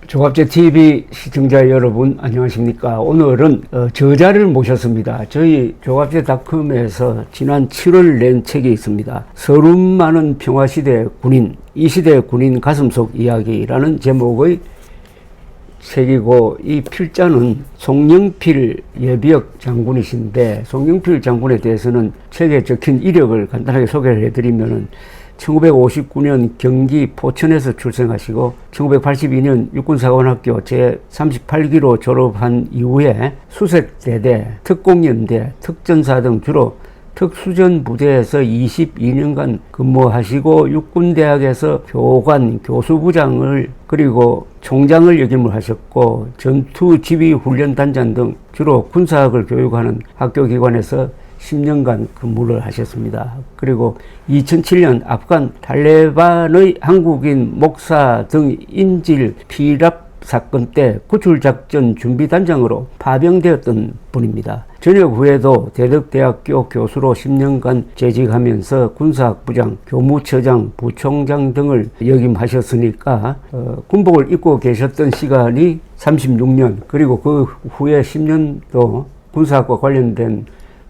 조갑제 TV 시청자 여러분 안녕하십니까. 오늘은 저자를 모셨습니다. 저희 조갑제닷컴에서 지난 7월 낸 책이 있습니다. 서름 많은 평화시대 군인, 이 시대 군인 가슴속 이야기라는 제목의 책이고, 이 필자는 송영필 예비역 장군이신데, 송영필 장군에 대해서는 책에 적힌 이력을 간단하게 소개를 해드리면은 1959년 경기 포천에서 출생하시고 1982년 육군사관학교 제38기로 졸업한 이후에 수색대대, 특공연대, 특전사 등 주로 특수전 부대에서 22년간 근무하시고 육군대학에서 교관, 교수부장을 그리고 총장을 역임을 하셨고, 전투지휘훈련단장 등 주로 군사학을 교육하는 학교기관에서 10년간 근무를 하셨습니다. 그리고 2007년 아프간 탈레반의 한국인 목사 등 인질 피랍 사건 때 구출작전 준비단장으로 파병되었던 분입니다. 전역 후에도 대덕대학교 교수로 10년간 재직하면서 군사학부장, 교무처장, 부총장 등을 역임하셨으니까 군복을 입고 계셨던 시간이 36년, 그리고 그 후에 10년도 군사학과 관련된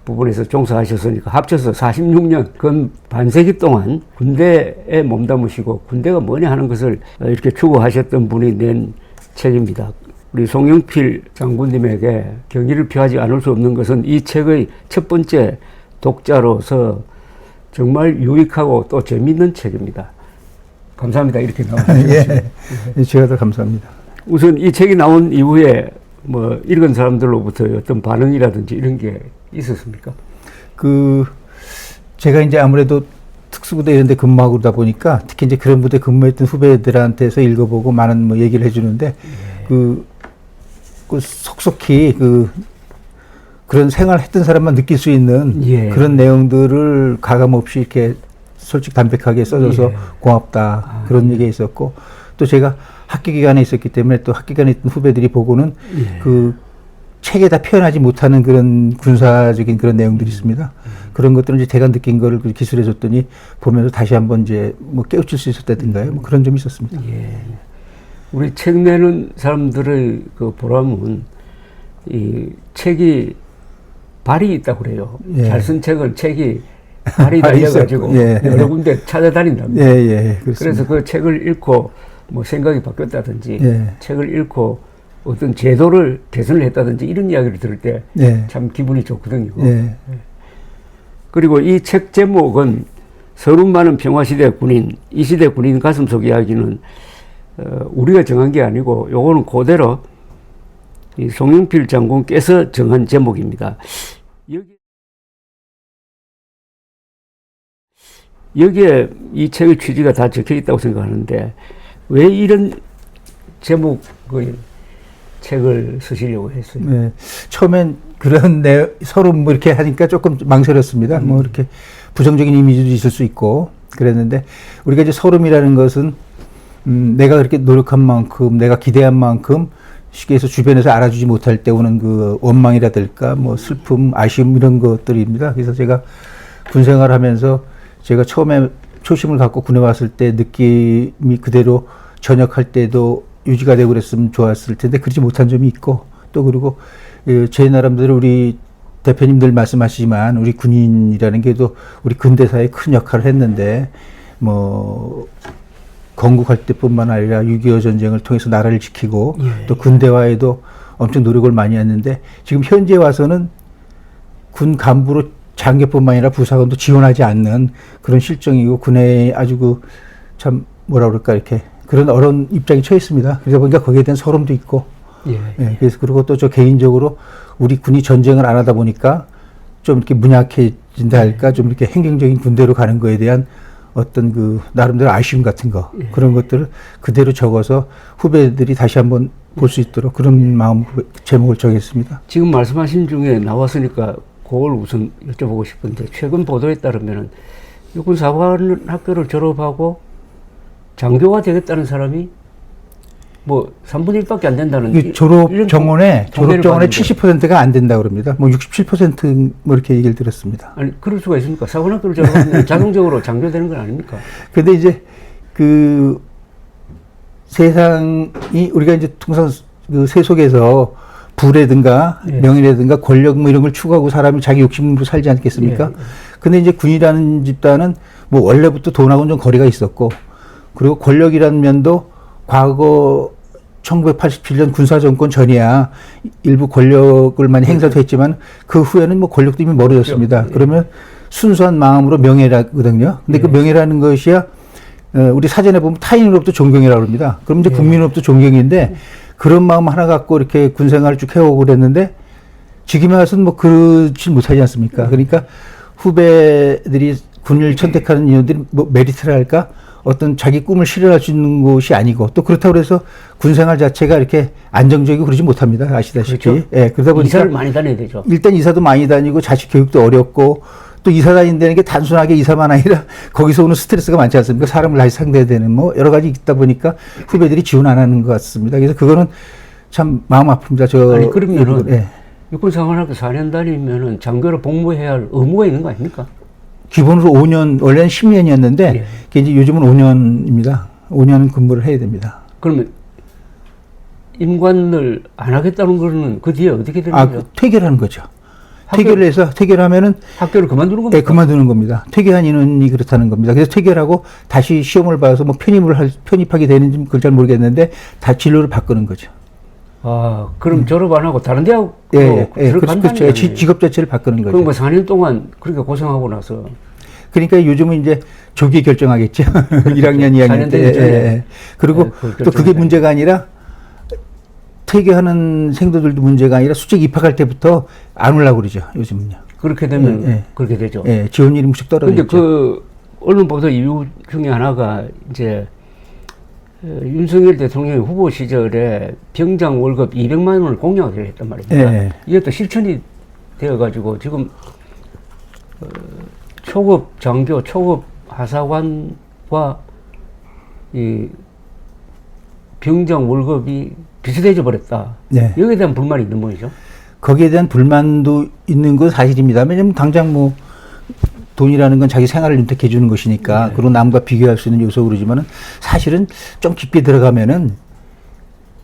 부분에서 종사하셨으니까 합쳐서 46년, 근 반세기 동안 군대에 몸담으시고 군대가 뭐냐 하는 것을 이렇게 추구하셨던 분이 낸 책입니다. 우리 송영필 장군님에게 경의를 표하지 않을 수 없는 것은 이 책의 첫 번째 독자로서 정말 유익하고 또 재미있는 책입니다. 감사합니다. 이렇게 나와주셔서. 예, 제가 더 감사합니다. 우선 이 책이 나온 이후에 뭐 읽은 사람들로부터 어떤 반응이라든지 이런 게 있었습니까? 제가 이제 아무래도 특수부대 이런 데 근무하고 그러다 보니까 특히 이제 그런 부대 근무했던 후배들한테서 읽어보고 많은 뭐 얘기를 해주는데, 속속히 그런 생활을 했던 사람만 느낄 수 있는 그런 내용들을 가감없이 이렇게 솔직 담백하게 써줘서 고맙다. 그런 얘기가 있었고, 또 제가 학기 기간에 있었기 때문에 또 학기 기간에 있던 후배들이 보고는 책에 다 표현하지 못하는 그런 군사적인 그런 내용들이 있습니다. 그런 것들은 이제 제가 느낀 거를 기술해 줬더니 보면서 다시 한번 이제 뭐 깨우칠 수 있었다든가요. 뭐 그런 점이 있었습니다. 우리 책 내는 사람들의 그 보람은 이 책이 발이 있다고 그래요. 잘 쓴 책은 책이 발이 달려가지고 여러 군데 찾아다닌답니다. 그래서 그 책을 읽고 뭐 생각이 바뀌었다든지 책을 읽고 어떤 제도를 개선을 했다든지 이런 이야기를 들을 때 참 기분이 좋거든요. 그리고 이 책 제목은 서름 많은 평화시대 군인, 이 시대 군인 가슴속 이야기는 우리가 정한 게 아니고 요거는 그대로 이 송영필 장군께서 정한 제목입니다. 여기에 이 책의 취지가 다 적혀 있다고 생각하는데, 왜 이런 제목의 책을 쓰시려고 했어요? 처음엔 그런 서로 뭐 이렇게 하니까 조금 망설였습니다. 뭐 이렇게 부정적인 이미지도 있을 수 있고 그랬는데, 우리가 이제 서름이라는 것은 내가 그렇게 노력한 만큼, 내가 기대한 만큼 쉽게 해서 주변에서 알아주지 못할 때 오는 그 원망이라든가 뭐 슬픔, 아쉬움 이런 것들입니다. 그래서 제가 군 생활하면서 제가 처음에 초심을 갖고 군에 왔을 때 느낌이 그대로 전역할 때도 유지가 되고 그랬으면 좋았을 텐데 그러지 못한 점이 있고, 또 그리고 제 나름대로 우리 대표님들 말씀하시지만 우리 군인이라는 게 또 우리 근대사에 큰 역할을 했는데, 뭐 건국할 때뿐만 아니라 6.25 전쟁을 통해서 나라를 지키고 또 군대와에도 엄청 노력을 많이 했는데, 지금 현재 와서는 군 간부로 장교뿐만 아니라 부사관도 지원하지 않는 그런 실정이고, 군에 아주 참 뭐라 그럴까 이렇게 그런 어려운 입장에 처해 있습니다. 그러다 보니까 거기에 대한 서름도 있고, 그래서 그리고 또 저 개인적으로 우리 군이 전쟁을 안 하다 보니까 좀 이렇게 문약해진다 할까, 좀 이렇게 행정적인 군대로 가는 거에 대한 어떤 나름대로 아쉬움 같은 거, 그런 것들을 그대로 적어서 후배들이 다시 한번 볼 수 있도록 그런 마음 제목을 정했습니다. 지금 말씀하신 중에 나왔으니까 그걸 우선 여쭤보고 싶은데, 최근 보도에 따르면은 육군사관학교를 졸업하고 장교가 되겠다는 사람이 뭐 3분의 1밖에 안 된다는 졸업 정원에 70%가 안 된다고 그럽니다. 뭐 67% 뭐 이렇게 얘기를 들었습니다. 아니, 그럴 수가 있습니까? 사관학교를 졸업하면 자동적으로 장교되는 건 아닙니까? 근데 이제 세상이 우리가 이제 통상 그 세속에서 부라든가 예. 명예라든가 권력 뭐 이런 걸 추구하고 사람이 자기 욕심으로 살지 않겠습니까? 예. 근데 이제 군이라는 집단은 뭐 원래부터 돈하고는 좀 거리가 있었고, 그리고 권력이라는 면도 과거 1987년 군사정권 전이야 일부 권력을 많이 행사도 했지만 그 후에는 뭐 권력도 이미 멀어졌습니다. 예. 그러면 순수한 마음으로 명예라거든요. 근데 그 명예라는 것이야 우리 사전에 보면 타인으로부터 존경이라고 합니다. 그럼 이제 국민으로부터 존경인데 그런 마음 하나 갖고 이렇게 군 생활을 쭉 해오고 그랬는데 지금에 와서는 뭐 그렇지 못하지 않습니까? 그러니까 후배들이 군을 선택하는 이유들이 뭐 메리트랄까? 어떤 자기 꿈을 실현할 수 있는 곳이 아니고 또 그렇다고 해서 군 생활 자체가 이렇게 안정적이고 그러지 못합니다. 아시다시피. 그렇죠. 예, 그러다 보니까 이사를 많이 다녀야 되죠. 일단 이사도 많이 다니고 자식 교육도 어렵고 또 이사 다닌다는 게 단순하게 이사만 아니라 거기서 오는 스트레스가 많지 않습니까? 사람을 다시 상대해야 되는 뭐 여러 가지 있다 보니까 후배들이 지원 안 하는 것 같습니다. 그래서 그거는 참 마음 아픕니다. 아니 그러면은 예. 육군 생활학교 4년 다니면은 장교로 복무해야 할 의무가 있는 거 아닙니까? 기본으로 5년, 원래는 10년이었는데 예. 그게 이제 요즘은 5년입니다. 5년 근무를 해야 됩니다. 그러면 임관을 안 하겠다는 거는 그 뒤에 어떻게 되는 아, 거죠? 퇴결하는 거죠. 퇴결을 해서 퇴결하면은 학교를 그만두는 겁니까? 예, 그만두는 겁니다. 퇴계한 인원이 그렇다는 겁니다. 그래서 퇴결하고 다시 시험을 봐서 뭐 편입하게 되는지 그걸 잘 모르겠는데 다 진로를 바꾸는 거죠. 아, 그럼 졸업 안 하고 다른 대학 예, 들어간다는 그렇죠. 거예요. 직업 자체를 바꾸는 거죠. 그럼 뭐 4년 동안 그렇게 고생하고 나서 그러니까 요즘은 이제 조기에 결정하겠죠. 1학년, 2학년 4년 때. 되기 전에. 예. 그리고 예, 그걸 또 그게 결정하자. 문제가 아니라 퇴계하는 생도들도 문제가 아니라 수직 입학할 때부터 안 오려고 그러죠. 요즘은요. 그렇게 되면 예. 그렇게 되죠. 예, 지원율이 무척 근데 떨어지죠. 그 언론 보도 이유 중에 하나가 이제 윤석열 대통령이 후보 시절에 병장 월급 200만 원을 공약을 했단 말입니다. 예. 이게 또 실천이 되어가지고 지금 초급 장교, 초급 하사관과 이 병장 월급이 비슷해져 버렸다. 네. 여기에 대한 불만이 있는 모이죠. 거기에 대한 불만도 있는 건 사실입니다. 왜냐면 당장 뭐 돈이라는 건 자기 생활을 윤택해 주는 것이니까 그리고 남과 비교할 수 있는 요소고 그러지만은 사실은 좀 깊게 들어가면은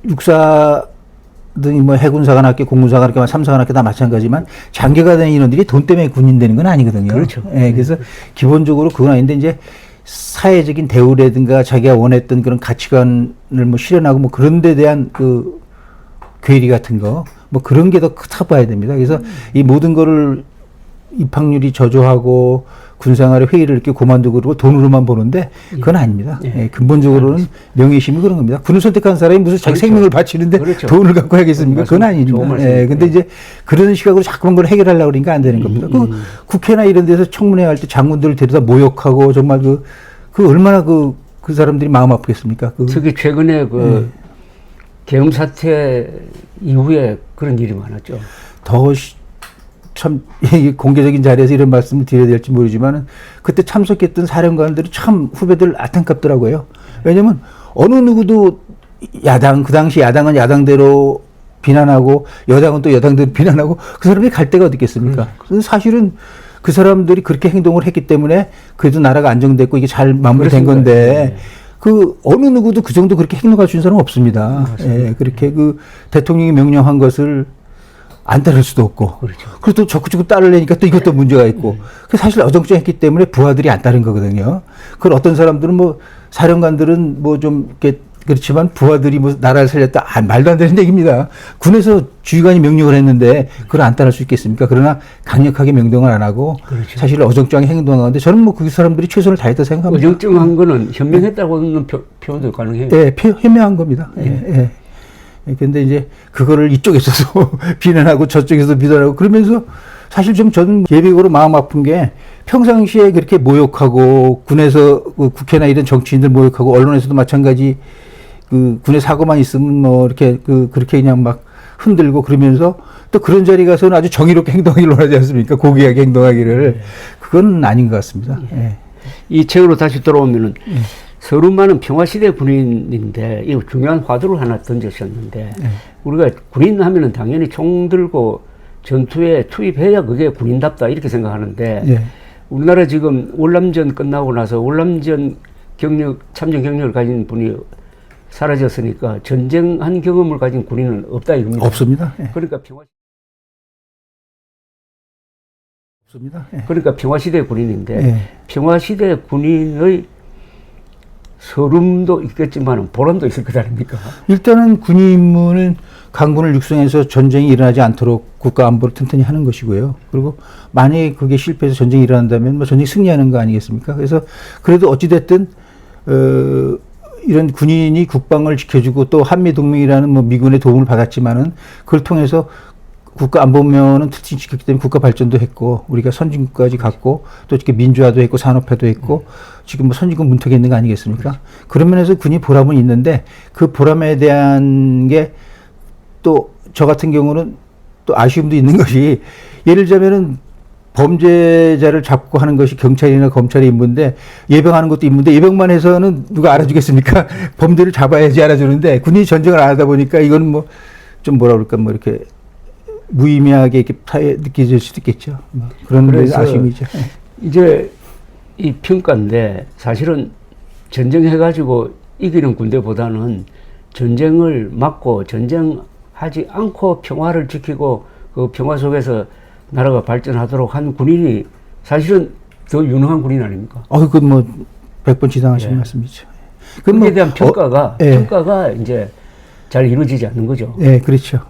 육사든 뭐 해군사관학교, 공군사관학교, 삼사관학교 다 마찬가지지만 장교가 되는 인원들이 돈 때문에 군인 되는 건 아니거든요. 그렇죠. 예, 그래서 기본적으로 그건 아닌데 이제 사회적인 대우라든가 자기가 원했던 그런 가치관을 뭐 실현하고 뭐 그런 데 대한 그 괴리 같은 거 뭐 그런 게 더 크다 봐야 됩니다. 그래서 이 모든 거를 입학률이 저조하고 군생활의 회의를 이렇게 그만두고 그러고 돈으로만 보는데 그건 아닙니다. 예. 예, 근본적으로는 명예심이 그런 겁니다. 군을 선택한 사람이 무슨 자기 그렇죠. 생명을 바치는데 그렇죠. 돈을 갖고 하겠습니까? 그건 좋은 아닙니다. 말씀이에요. 예, 근데 이제 그런 시각으로 자꾸만 그걸 해결하려고 그러니까 안 되는 겁니다. 그 국회나 이런 데서 청문회 할 때 장군들을 데려다 모욕하고 정말 그 얼마나 그 사람들이 마음 아프겠습니까? 특히 최근에 그 계엄 사태 이후에 그런 일이 많았죠. 참 공개적인 자리에서 이런 말씀을 드려야 될지 모르지만은 그때 참석했던 사령관들이 참 후배들 안타깝더라고요. 왜냐면 어느 누구도 야당, 그 당시 야당은 야당대로 비난하고 여당은 또 여당대로 비난하고 그 사람이 갈 데가 어디 있겠습니까? 사실은 그 사람들이 그렇게 행동을 했기 때문에 그래도 나라가 안정됐고 이게 잘 마무리된 건데 그 어느 누구도 그 정도 그렇게 행동할 수 있는 사람은 없습니다. 예, 그렇게 그 대통령이 명령한 것을 안 따를 수도 없고. 그렇죠. 그리고 또 적극적으로 따르려니까 또 이것도 문제가 있고. 그 사실 어정쩡했기 때문에 부하들이 안 따른 거거든요. 그걸 어떤 사람들은 뭐 사령관들은 뭐 좀 이렇게 그렇지만 부하들이 뭐 나라를 살렸다. 말도 안 되는 얘기입니다. 군에서 주의관이 명령을 했는데 그걸 안 따를 수 있겠습니까? 그러나 강력하게 명령을 안 하고 그렇죠. 사실 어정쩡하게 행동하는데 저는 뭐 그 사람들이 최선을 다했다 생각합니다. 어정쩡한 거는 현명했다고는 표현도 가능해요. 예, 현명한 겁니다. 예. 근데 이제 그거를 이쪽에서도 비난하고 저쪽에서도 비난하고 그러면서 사실 좀 저는 예비적으로 마음 아픈 게 평상시에 그렇게 모욕하고 군에서 그 국회나 이런 정치인들 모욕하고 언론에서도 마찬가지 그 군의 사고만 있으면 뭐 이렇게 그렇게 그냥 막 흔들고 그러면서 또 그런 자리 가서는 아주 정의롭게 행동하기를 원하지 않습니까? 고귀하게 행동하기를. 그건 아닌 것 같습니다. 예. 이 책으로 다시 돌아오면은 서른만은 평화시대 군인인데 이 중요한 화두를 하나 던지셨는데 우리가 군인 하면은 당연히 총 들고 전투에 투입해야 그게 군인답다 이렇게 생각하는데 예. 우리나라 지금 월남전 끝나고 나서 월남전 참전 경력을 가진 분이 사라졌으니까 전쟁한 경험을 가진 군인은 없다 이겁니다. 없습니다. 예. 그러니까 없습니다. 예. 그러니까 평화시대 군인인데 예. 평화시대 군인의 서름도 있겠지만 보람도 있을 것 아닙니까? 일단은 군인은 강군을 육성해서 전쟁이 일어나지 않도록 국가 안보를 튼튼히 하는 것이고요. 그리고 만약에 그게 실패해서 전쟁이 일어난다면 뭐 전쟁 승리하는 거 아니겠습니까? 그래서 그래도 어찌됐든 이런 군인이 국방을 지켜주고 또 한미동맹이라는 뭐 미군의 도움을 받았지만은 그걸 통해서 국가 안보면은 튼튼히 지켰기 때문에 국가 발전도 했고 우리가 선진국까지 갔고 또 이렇게 민주화도 했고 산업화도 했고 지금 뭐 선진국 문턱에 있는 거 아니겠습니까? 그렇죠. 그런 면에서 군이 보람은 있는데 그 보람에 대한 게 또 저 같은 경우는 또 아쉬움도 있는 것이 예를 들자면은 범죄자를 잡고 하는 것이 경찰이나 검찰의 임무인데 예방하는 것도 임무인데 예방만 해서는 누가 알아주겠습니까? 범죄를 잡아야지 알아주는데 군인이 전쟁을 안 하다 보니까 이건 뭐 좀 뭐라 그럴까 뭐 이렇게 무의미하게 이렇게 느껴질 수도 있겠죠. 뭐 그런 데서 아쉬움이죠. 이제 이 평가인데 사실은 전쟁해가지고 이기는 군대보다는 전쟁을 막고 전쟁하지 않고 평화를 지키고 그 평화 속에서 나라가 발전하도록 한 군인이 사실은 더 유능한 군인 아닙니까? 그건 뭐 100번 지당하신 예. 말씀이죠. 그에 뭐, 대한 평가가 예. 평가가 이제 잘 이루어지지 않는 거죠. 네, 그렇죠.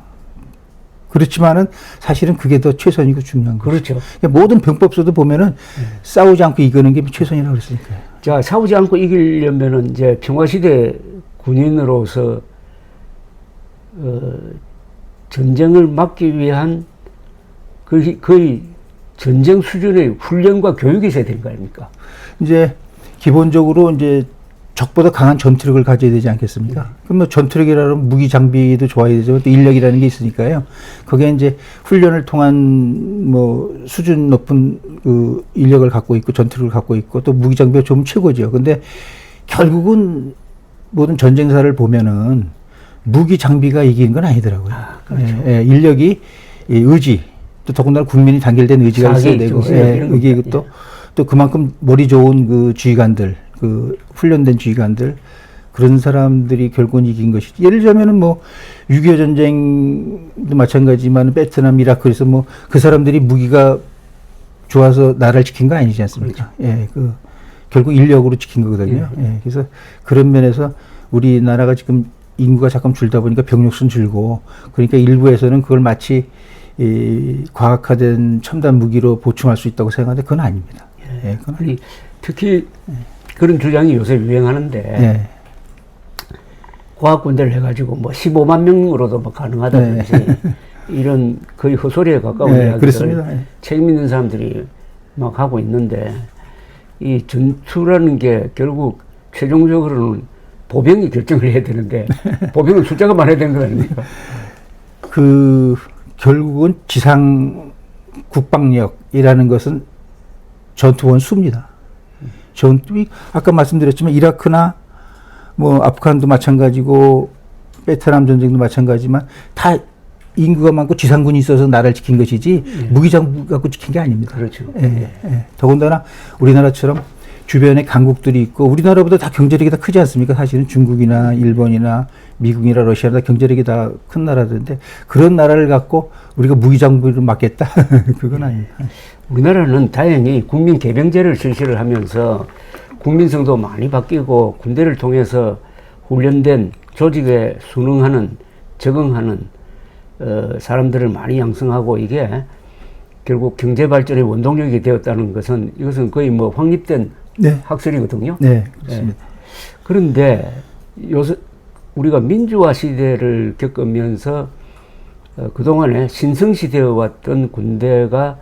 그렇지만은 사실은 그게 더 최선이고 중요한 거죠. 그렇죠. 그러니까 모든 병법서도 보면은 싸우지 않고 이기는 게 최선이라고 그랬으니까요. 자, 싸우지 않고 이기려면은 이제 평화시대 군인으로서 전쟁을 막기 위한 거의 전쟁 수준의 훈련과 교육이 있어야 되는 거 아닙니까? 이제 기본적으로 이제 적보다 강한 전투력을 가져야 되지 않겠습니까? 그럼 뭐 전투력이라는 무기 장비도 좋아야 되죠. 또 인력이라는 게 있으니까요. 거기에 이제 훈련을 통한 뭐 수준 높은 그 인력을 갖고 있고 전투력을 갖고 있고 또 무기 장비가 좋으면 최고죠. 근데 결국은 모든 전쟁사를 보면은 무기 장비가 이기는 건 아니더라고요. 그렇죠. 예, 인력이 이 의지 또 더군다나 국민이 단결된 의지가 있어야 되고 이게 또 그만큼 머리 좋은 그 지휘관들 그 훈련된 지휘관들 그런 사람들이 결국은 이긴 것이지. 예를 들자면은 뭐 6.25 전쟁도 마찬가지지만 베트남, 이라크에서 뭐 그 사람들이 무기가 좋아서 나라를 지킨 거 아니지 않습니까? 그렇죠. 예, 그 결국 인력으로 지킨 거거든요. 예, 그래서 그런 면에서 우리나라가 지금 인구가 잠깐 줄다 보니까 병력수는 줄고 그러니까 일부에서는 그걸 마치 이 과학화된 첨단 무기로 보충할 수 있다고 생각하는데 그건 아닙니다. 예, 그건 아니, 특히 그런 주장이 요새 유행하는데 예. 과학군대를 해가지고 뭐 15만 명으로도 뭐 가능하다든지 이런 거의 헛소리에 가까운 이야기를 그렇습니다. 책임 있는 사람들이 막 하고 있는데 이 전투라는 게 결국 최종적으로는 보병이 결정을 해야 되는데 보병은 숫자가 많아야 되는 거 아닙니까? 그 결국은 지상 국방력이라는 것은 전투원 수입니다. 전투 아까 말씀드렸지만 이라크나 뭐 아프간도 마찬가지고 베트남 전쟁도 마찬가지지만 다 인구가 많고 지상군이 있어서 나라를 지킨 것이지 무기장비 갖고 지킨 게 아닙니다. 그렇죠. 더군다나 우리나라처럼 주변에 강국들이 있고 우리나라보다 다 경제력이 다 크지 않습니까? 사실은 중국이나 일본이나 미국이나 러시아나 경제력이 다 큰 나라들인데 그런 나라를 갖고 우리가 무기장비를 막겠다? 그건 아닙니다. 우리나라는 다행히 국민 개병제를 실시를 하면서 국민성도 많이 바뀌고 군대를 통해서 훈련된 조직에 순응하는 적응하는 사람들을 많이 양성하고 이게 결국 경제 발전의 원동력이 되었다는 것은 이것은 거의 뭐 확립된 학설이거든요. 네, 그렇습니다. 그런데 요새 우리가 민주화 시대를 겪으면서 그동안에 신성시대에 왔던 군대가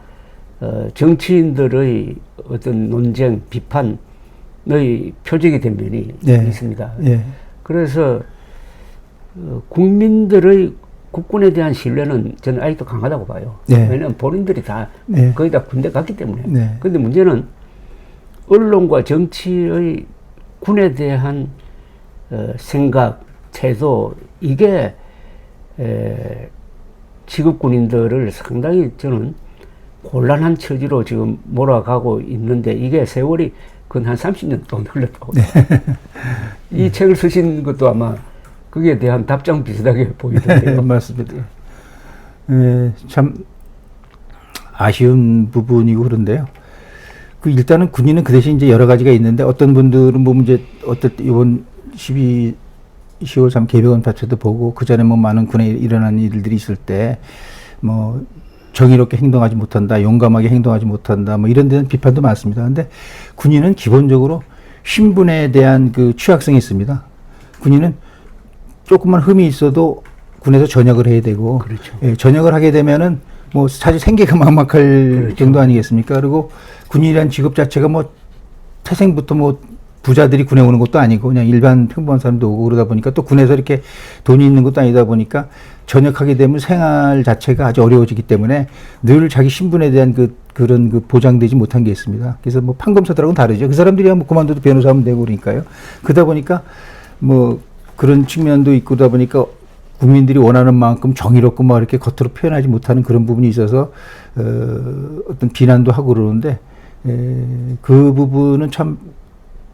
정치인들의 어떤 논쟁, 비판의 표적이 된 면이 있습니다. 그래서 국민들의 국군에 대한 신뢰는 저는 아직도 강하다고 봐요. 왜냐하면 본인들이 다 거의 다 군대 갔기 때문에. 그런데 문제는 언론과 정치의 군에 대한 생각, 태도 이게 지급 군인들을 상당히 저는 곤란한 처지로 지금 몰아가고 있는데 이게 세월이 근 한 30년 동안 흘렀다고. 이 책을 쓰신 것도 아마 거기에 대한 답장 비슷하게 보이던데요. 맞습니다. 참 아쉬운 부분이고 그런데요. 그 일단은 군인은 그 대신 이제 여러 가지가 있는데 어떤 분들은 보면 이제 이번 10월 3 개병원 파트도 보고 그 전에 뭐 많은 군에 일어난 일들이 있을 때 뭐 정의롭게 행동하지 못한다, 용감하게 행동하지 못한다, 뭐 이런 데는 비판도 많습니다. 근데 군인은 기본적으로 신분에 대한 그 취약성이 있습니다. 군인은 조금만 흠이 있어도 군에서 전역을 해야 되고, 그렇죠. 예, 전역을 하게 되면은 뭐 사실 생계가 막막할 그렇죠. 정도 아니겠습니까? 그리고 군인이라는 직업 자체가 뭐 태생부터 뭐 부자들이 군에 오는 것도 아니고 그냥 일반 평범한 사람도 오고 그러다 보니까 또 군에서 이렇게 돈이 있는 것도 아니다 보니까 전역하게 되면 생활 자체가 아주 어려워지기 때문에 늘 자기 신분에 대한 그런 보장되지 못한 게 있습니다. 그래서 뭐 판검사들하고는 다르죠. 그 사람들이 뭐 그만둬도 변호사 하면 되고 그러니까요. 그러다 보니까 뭐 그런 측면도 있고 그러다 보니까 국민들이 원하는 만큼 정의롭고 뭐 이렇게 겉으로 표현하지 못하는 그런 부분이 있어서 어떤 비난도 하고 그러는데 그 부분은 참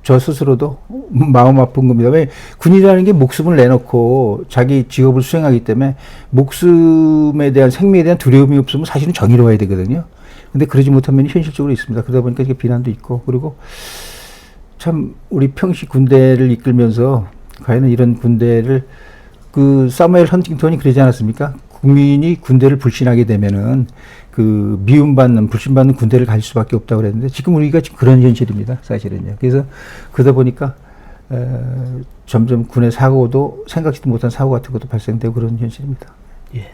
저 스스로도 마음 아픈 겁니다. 왜 군인이라는 게 목숨을 내놓고 자기 직업을 수행하기 때문에 목숨에 대한 생명에 대한 두려움이 없으면 사실은 정의로워야 되거든요. 근데 그러지 못한 면이 현실적으로 있습니다. 그러다 보니까 이게 비난도 있고 그리고 참 우리 평시 군대를 이끌면서 과연 이런 군대를 그 사무엘 헌팅턴이 그러지 않았습니까? 국민이 군대를 불신하게 되면은 그 미움받는 불신받는 군대를 갈 수밖에 없다고 그랬는데 지금 우리가 지금 그런 현실입니다. 사실은요. 그래서 그러다 보니까 점점 군의 사고도 생각지도 못한 사고 같은 것도 발생되고 그런 현실입니다. 예.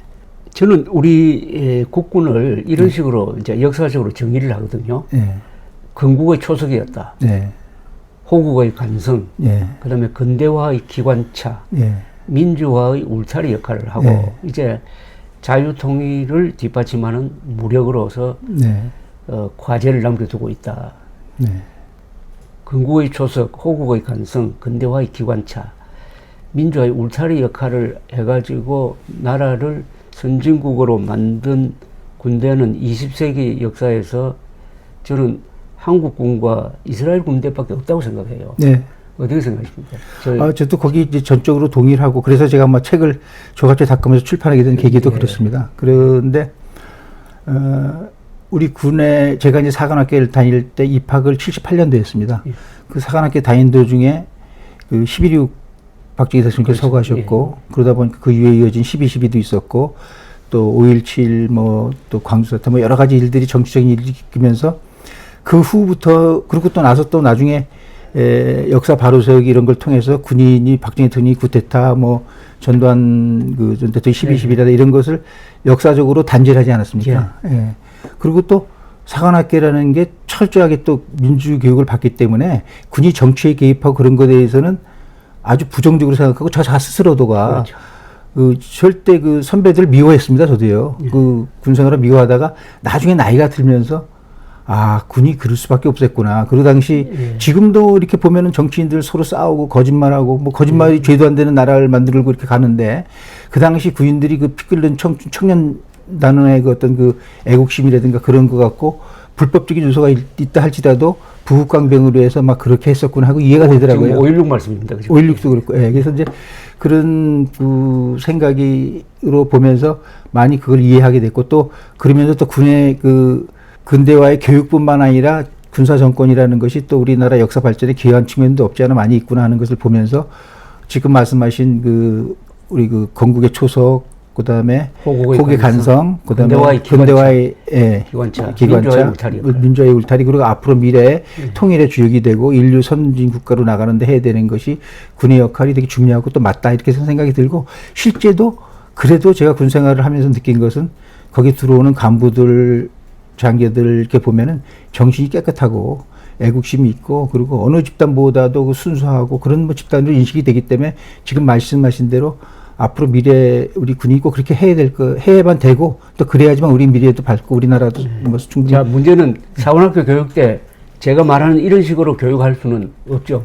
저는 우리 국군을 이런 식으로 이제 역사적으로 정의를 하거든요. 예. 건국의 초석이었다. 예. 호국의 간성, 예. 그다음에 근대화의 기관차, 예. 민주화의 울타리 역할을 하고 네. 이제 자유통일을 뒷받침하는 무력으로서 네. 과제를 남겨두고 있다. 네. 건국의 초석, 호국의 간성, 근대화의 기관차, 민주화의 울타리 역할을 해가지고 나라를 선진국으로 만든 군대는 20세기 역사에서 저는 한국군과 이스라엘 군대밖에 없다고 생각해요. 네. 어떻게 생각하십니까? 저도 거기 이제 전적으로 동의를 하고 그래서 제가 아마 책을 조갑제 닦으면서 출판하게 된 계기도 예. 그렇습니다. 그런데 우리 군에 제가 이제 사관학교를 다닐 때 입학을 78년도에 했습니다. 예. 그 사관학교 다닌 도중에 그 11.26 박정희 대통령께서 서거하셨고 그러다 보니까 그 이후에 이어진 12.12도 있었고 또 5.17 뭐 또 광주사태 뭐 여러 가지 일들이 정치적인 일들이 있으면서 그 후부터 그리고 또 나서 또 나중에 역사 바로 세우기 이런 걸 통해서 군인이 박정희 대통령이 구테타 뭐 전두환 그 전 대통령 12.12라 이런 것을 역사적으로 단죄하지 않았습니까? 예. 그리고 또 사관학교라는 게 철저하게 또 민주교육을 받기 때문에 군이 정치에 개입하고 그런 것에 대해서는 아주 부정적으로 생각하고 저 스스로도가 그렇죠. 그 절대 그 선배들을 미워했습니다. 저도요. 그 군생활을 미워하다가 나중에 나이가 들면서 아, 군이 그럴 수밖에 없었구나. 그 당시 지금도 이렇게 보면은 정치인들 서로 싸우고 거짓말하고 뭐 거짓말이 죄도 안 되는 나라를 만들고 이렇게 가는데 그 당시 군인들이 그 피 끓는 청년 단원의 그 어떤 그 애국심이라든가 그런 거 갖고 불법적인 요소가 있다 할지라도 부국강병으로 해서 막 그렇게 했었구나 하고 이해가 되더라고요. 5.16 말씀입니다. 그죠? 5.16도 그렇고. 예. 그래서 이제 그런 그 생각으로 보면서 많이 그걸 이해하게 됐고 또 그러면서 또 군의 그 근대화의 교육뿐만 아니라 군사 정권이라는 것이 또 우리나라 역사 발전에 기여한 측면도 없지 않아 많이 있구나 하는 것을 보면서 지금 말씀하신 그 우리 그 건국의 초석 그다음에 호국의 간성 그다음에 근대화의 기관차, 민주화의 울타리 그리고 앞으로 미래의 통일의 주역이 되고 인류 선진 국가로 나가는데 해야 되는 것이 군의 역할이 되게 중요하고 또 맞다 이렇게 생각이 들고 실제도 그래도 제가 군 생활을 하면서 느낀 것은 거기 들어오는 간부들 장교들 이렇게 보면은 정신이 깨끗하고 애국심이 있고 그리고 어느 집단보다도 그 순수하고 그런 뭐 집단으로 인식이 되기 때문에 지금 말씀하신 대로 앞으로 미래 우리 군이 꼭 그렇게 해야 될 거 해야만 되고 또 그래야지만 우리 미래도 밝고 우리나라도 뭐 충분히. 자, 문제는 사관학교 교육 때 제가 말하는 이런 식으로 교육할 수는 없죠.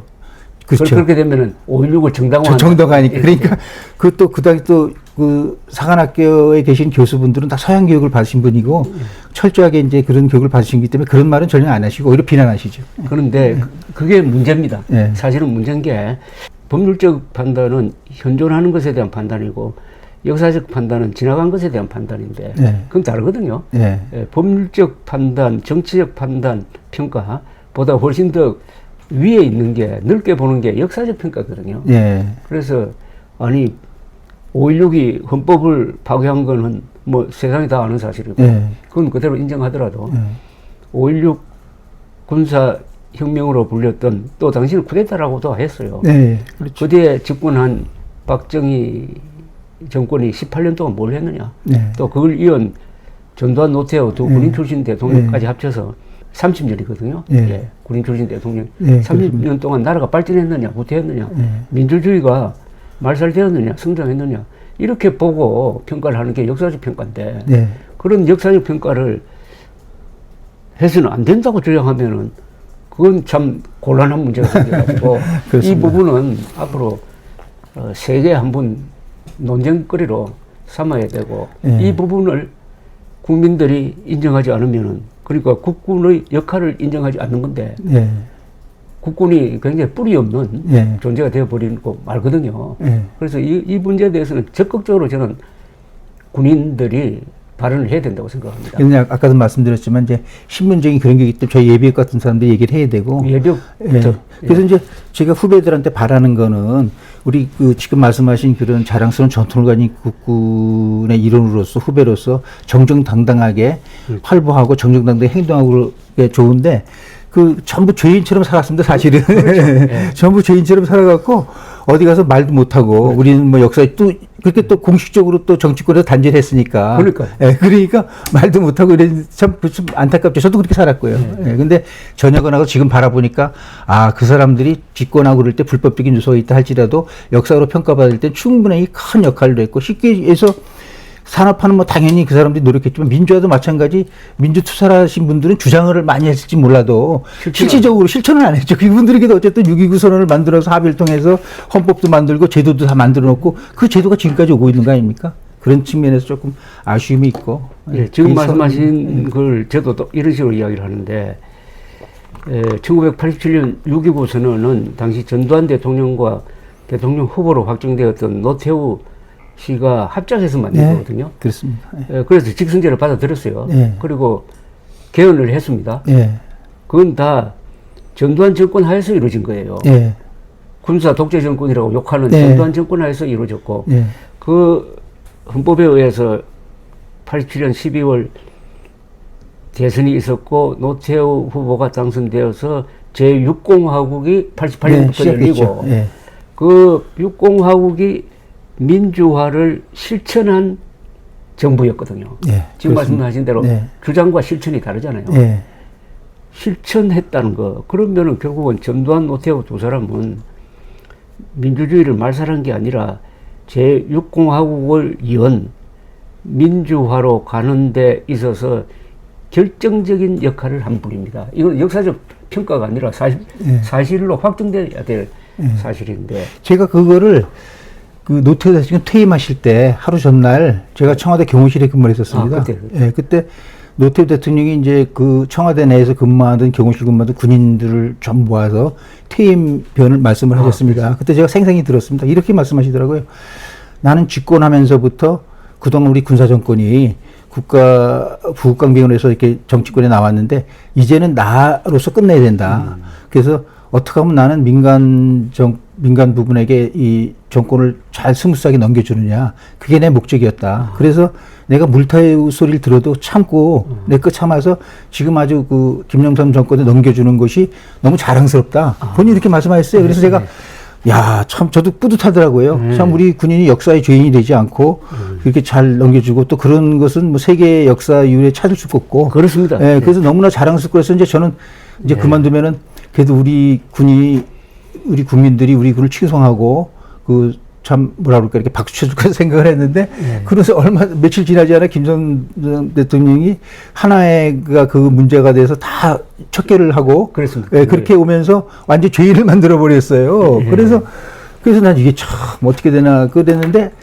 그렇죠. 그렇게 되면은 5.16을 정당화한다. 정당화하니까. 그러니까 그 당시 또 그 사관학교에 계신 교수분들은 다 서양 교육을 받으신 분이고 철저하게 이제 그런 교육을 받으시기 때문에 그런 말은 전혀 안 하시고 오히려 비난하시죠. 그런데 그게 문제입니다. 네. 사실은 문제인 게 법률적 판단은 현존하는 것에 대한 판단이고 역사적 판단은 지나간 것에 대한 판단인데 네. 그건 다르거든요. 네. 법률적 판단, 정치적 판단, 평가보다 훨씬 더 위에 있는 게 넓게 보는 게 역사적 평가거든요. 네. 그래서 아니 5.16이 헌법을 파괴한 거는 뭐 세상이 다 아는 사실이고 네. 그건 그대로 인정하더라도 네. 5.16 군사혁명으로 불렸던 또 당시는 쿠데타라고도 했어요. 네. 그렇죠. 그 뒤에 집권한 박정희 정권이 18년 동안 뭘 했느냐. 네. 또 그걸 이은 전두환 노태우 두 군인 출신 대통령까지 합쳐서 30년이거든요. 예. 군인 출신 대통령. 예, 30년 동안 나라가 발전했느냐, 후퇴했느냐, 민주주의가 말살되었느냐, 성장했느냐, 이렇게 보고 평가를 하는 게 역사적 평가인데, 네. 그런 역사적 평가를 해서는 안 된다고 주장하면은, 그건 참 곤란한 문제가 생겨가지고, 이 부분은 앞으로 세계에 한번 논쟁거리로 삼아야 되고, 이 부분을 국민들이 인정하지 않으면은, 그러니까 국군의 역할을 인정하지 않는 건데, 국군이 굉장히 뿌리 없는 존재가 되어버리는 거 말거든요. 그래서 이 문제에 대해서는 적극적으로 저는 군인들이 발언을 해야 된다고 생각합니다. 근데 아까도 말씀드렸지만 이제 신문적인 그런 게 있기 때문에 저희 예비역 같은 사람들이 얘기를 해야 되고. 예비역. 그래서 이제 제가 후배들한테 바라는 거는 우리 그 지금 말씀하신 그런 자랑스러운 전통을 가진 국군의 일원으로서 후배로서 정정당당하게 활보하고 정정당당하게 행동하고 게 좋은데 그 전부 죄인처럼 살았습니다, 사실은. 그렇죠. 전부 죄인처럼 살아갖고 어디 가서 말도 못하고 그렇죠. 우리는 뭐 역사에 또 그렇게 또 공식적으로 또 정치권에서 단죄를 했으니까. 그러니까 말도 못하고 참 안타깝죠. 저도 그렇게 살았고요. 근데 전역을 하고 지금 바라보니까 아, 그 사람들이 집권하고 그럴 때 불법적인 요소가 있다 할지라도 역사로 평가받을 때 충분히 큰 역할을 했고 쉽게 해서 산업화는 뭐 당연히 그 사람들이 노력했지만 민주화도 마찬가지 민주투사하신 분들은 주장을 많이 했을지 몰라도 실질적으로 실천을 안 했죠. 그분들에게도 어쨌든 6.29 선언을 만들어서 합의를 통해서 헌법도 만들고 제도도 다 만들어 놓고 그 제도가 지금까지 오고 있는 거 아닙니까? 그런 측면에서 조금 아쉬움이 있고. 지금 말씀하신 걸 저도 또 이런 식으로 이야기를 하는데 1987년 6.29 선언은 당시 전두환 대통령과 대통령 후보로 확정되었던 노태우 씨가 합작해서 만든 거거든요. 그렇습니다. 그래서 직선제를 받아들였어요. 그리고 개헌을 했습니다. 그건 다 전두환 정권 하에서 이루어진 거예요. 군사 독재 정권이라고 욕하는 전두환 정권 하에서 이루어졌고 그 헌법에 의해서 87년 12월 대선이 있었고 노태우 후보가 당선되어서 제6공화국이 88년부터 열리고 그 6공화국이 민주화를 실천한 정부였거든요. 지금 말씀하신 대로 주장과 실천이 다르잖아요. 실천했다는 거. 그러면은 결국은 전두환, 노태우 두 사람은 민주주의를 말살한 게 아니라 제6공화국을 이은 민주화로 가는 데 있어서 결정적인 역할을 한 분입니다. 이건 역사적 평가가 아니라 사실로 확정돼야 될 사실인데. 제가 그거를 그 노태우 대통령 퇴임하실 때 하루 전날 제가 청와대 경호실에 근무를 했었습니다. 그때 노태우 대통령이 이제 그 청와대 내에서 근무하던 경호실 근무하던 군인들을 좀 모아서 퇴임변을 말씀을 하셨습니다. 그때 제가 생생히 들었습니다. 이렇게 말씀하시더라고요. 나는 집권하면서부터 그동안 우리 군사정권이 부국강병을 해서 이렇게 정치권에 나왔는데 이제는 나로서 끝내야 된다. 그래서 어떻게 하면 나는 민간 부분에게 이 정권을 잘 스무스하게 넘겨주느냐. 그게 내 목적이었다. 그래서 내가 물타의 소리를 들어도 참고 내 거 참아서 지금 아주 그 김영삼 정권에 넘겨주는 것이 너무 자랑스럽다. 본인이 이렇게 말씀하셨어요. 그래서 제가 야, 참 저도 뿌듯하더라고요. 참 우리 군인이 역사의 죄인이 되지 않고 그렇게 잘 넘겨주고 또 그런 것은 뭐 세계 역사 이후에 찾을 수가 없고. 그렇습니다. 그래서 너무나 자랑스럽고 해서 이제 저는 이제 그만두면은 그래도 우리 국민들이 우리 군을 칭송하고 그 참 뭐라 그럴까 이렇게 박수 쳐줄까 생각을 했는데 그래서 며칠 지나지 않아 김 전 대통령이 하나의 그 문제가 돼서 다 척결을 하고 그렇게 오면서 완전 죄인을 만들어 버렸어요. 그래서 난 이게 참 어떻게 되나 그거 됐는데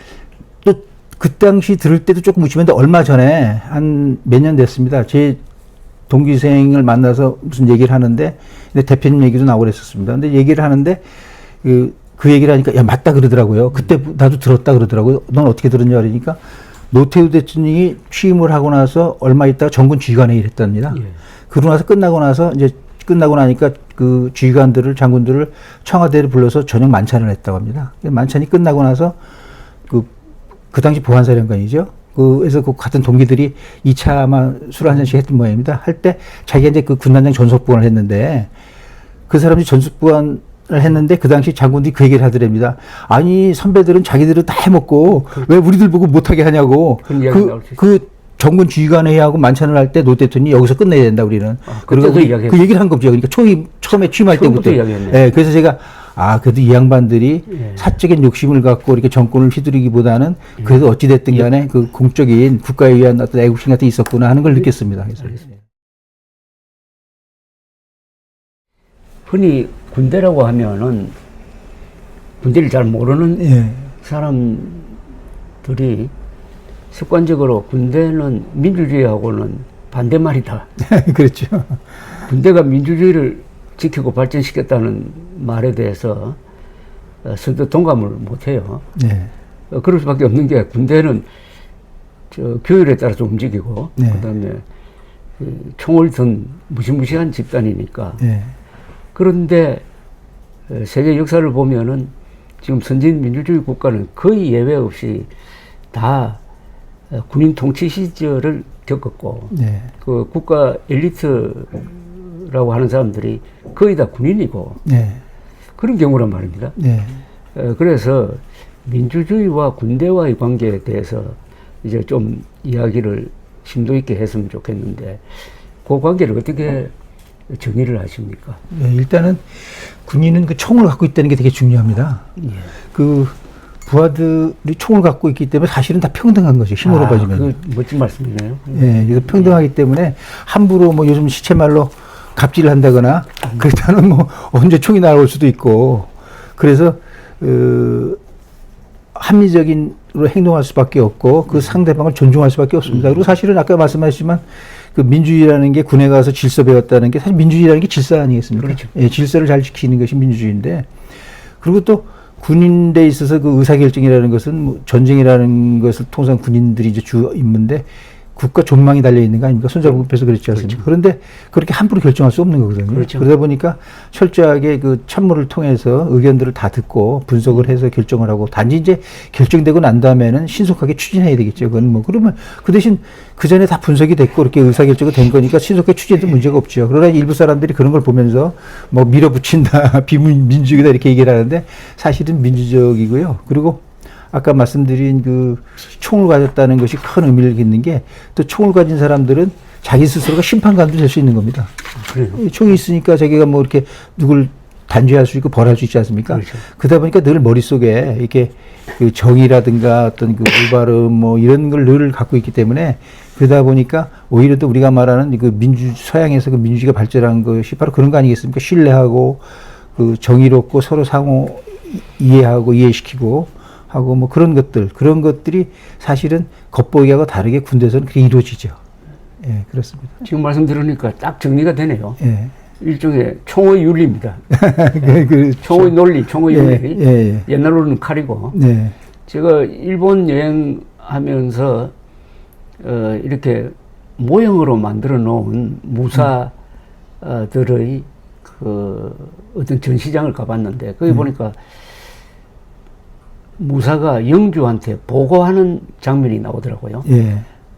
또 그 당시 들을 때도 조금 웃지만 얼마 전에 한 몇 년 됐습니다. 제 동기생을 만나서 무슨 얘기를 하는데 근데 대표님 얘기도 나오고 그랬었습니다. 근데 얘기를 하는데 그 그 얘기를 하니까 야 맞다 그러더라고요. 그때 나도 들었다 그러더라고요. 넌 어떻게 들었냐 그러니까 노태우 대통령이 취임을 하고 나서 얼마 있다가 정군 지휘관회의를 했답니다. 예. 그러고 나서 끝나고 나니까 그 지휘관들을 장군들을 청와대를 불러서 저녁 만찬을 했다고 합니다. 만찬이 끝나고 나서 그 당시 보안사령관이죠. 그래서 그 같은 동기들이 2차 아마 술 한 잔씩 했던 모양입니다. 할 때 자기가 이제 그 군단장 전속보관을 했는데 그 사람이 전속보관을 했는데 그 당시 장군들이 그 얘기를 하더랍니다. 아니 선배들은 자기들은 다 해먹고 왜 우리들 보고 못하게 하냐고. 그 정군 지휘관회의하고 만찬을 할 때 노 대통령이 여기서 끝내야 된다 우리는. 그리고 그 얘기를 한 거죠. 그러니까 처음에 취임할 때부터. 네, 그래서 제가 그래도 이 양반들이 사적인 욕심을 갖고 이렇게 정권을 휘두르기보다는 그래도 어찌됐든 간에 그 공적인 국가에 의한 어떤 애국심 같은 게 있었구나 하는 걸 느꼈습니다. 그래서. 흔히 군대라고 하면은 군대를 잘 모르는 사람들이 습관적으로 군대는 민주주의하고는 반대말이다. 그렇죠. 군대가 민주주의를 지키고 발전시켰다는 말에 대해서 선뜻 동감을 못해요. 네. 그럴 수밖에 없는 게 군대는 규율에 따라서 움직이고 그다음에 총을 든 무시무시한 집단이니까. 그런데 세계 역사를 보면은 지금 선진 민주주의 국가는 거의 예외 없이 다 군인 통치 시절을 겪었고 그 국가 엘리트라고 하는 사람들이 거의 다 군인이고 그런 경우란 말입니다. 그래서 민주주의와 군대와의 관계에 대해서 이제 좀 이야기를 심도 있게 했으면 좋겠는데 그 관계를 어떻게 정의를 하십니까? 일단은 군인은 그 총을 갖고 있다는 게 되게 중요합니다. 그 부하들이 총을 갖고 있기 때문에 사실은 다 평등한 거죠. 힘으로 봐주면. 그 멋진 말씀이네요. 그래서 평등하기 때문에 함부로 뭐 요즘 시체말로 갑질을 한다거나 그렇다면 뭐 언제 총이 날아올 수도 있고 그래서 합리적인으로 행동할 수밖에 없고 그 상대방을 존중할 수밖에 없습니다. 그리고 사실은 아까 말씀하셨지만 그 민주주의라는 게 군에 가서 질서 배웠다는 게 사실 민주주의라는 게 질서 아니겠습니까? 그렇죠. 질서를 잘 지키는 것이 민주주의인데 그리고 또 군인에 있어서 그 의사결정이라는 것은 뭐 전쟁이라는 것을 통상 군인들이 이제 주 임무인데 국가 존망이 달려 있는 거 아닙니까? 손잡고에서 그랬지 않습니까? 그런데 그렇게 함부로 결정할 수 없는 거거든요. 그러다 보니까 철저하게 그 참모를 통해서 의견들을 다 듣고 분석을 해서 결정을 하고 단지 이제 결정되고 난 다음에는 신속하게 추진해야 되겠죠. 그건 뭐 그러면 그 대신 그 전에 다 분석이 됐고 이렇게 의사결정이 된 거니까 신속하게 추진해도 문제가 없죠. 그러나 일부 사람들이 그런 걸 보면서 뭐 밀어붙인다, 비민주적이다 이렇게 얘기를 하는데 사실은 민주적이고요. 그리고 아까 말씀드린 그 총을 가졌다는 것이 큰 의미를 갖는 게 또 총을 가진 사람들은 자기 스스로가 심판관도 될 수 있는 겁니다. 그래요? 총이 있으니까 자기가 뭐 이렇게 누굴 단죄할 수 있고 벌할 수 있지 않습니까? 그렇죠. 그러다 보니까 늘 머릿속에 이렇게 그 정의라든가 어떤 그 올바름 뭐 이런 걸 늘 갖고 있기 때문에 그러다 보니까 오히려 또 우리가 말하는 그 서양에서 그 민주주의가 발전한 것이 바로 그런 거 아니겠습니까? 신뢰하고 그 정의롭고 서로 상호 이해하고 이해시키고 하고 뭐 그런 것들이 사실은 겉보기하고 다르게 군대에서는 그렇게 이루어지죠. 예, 그렇습니다. 지금 말씀 들으니까 딱 정리가 되네요. 일종의 총의 윤리입니다. 그렇죠. 총의 논리, 총의 윤리. 옛날로는 칼이고. 제가 일본 여행하면서 이렇게 모형으로 만들어 놓은 무사들의 그 어떤 전시장을 가봤는데 거기 보니까 무사가 영주한테 보고하는 장면이 나오더라고요.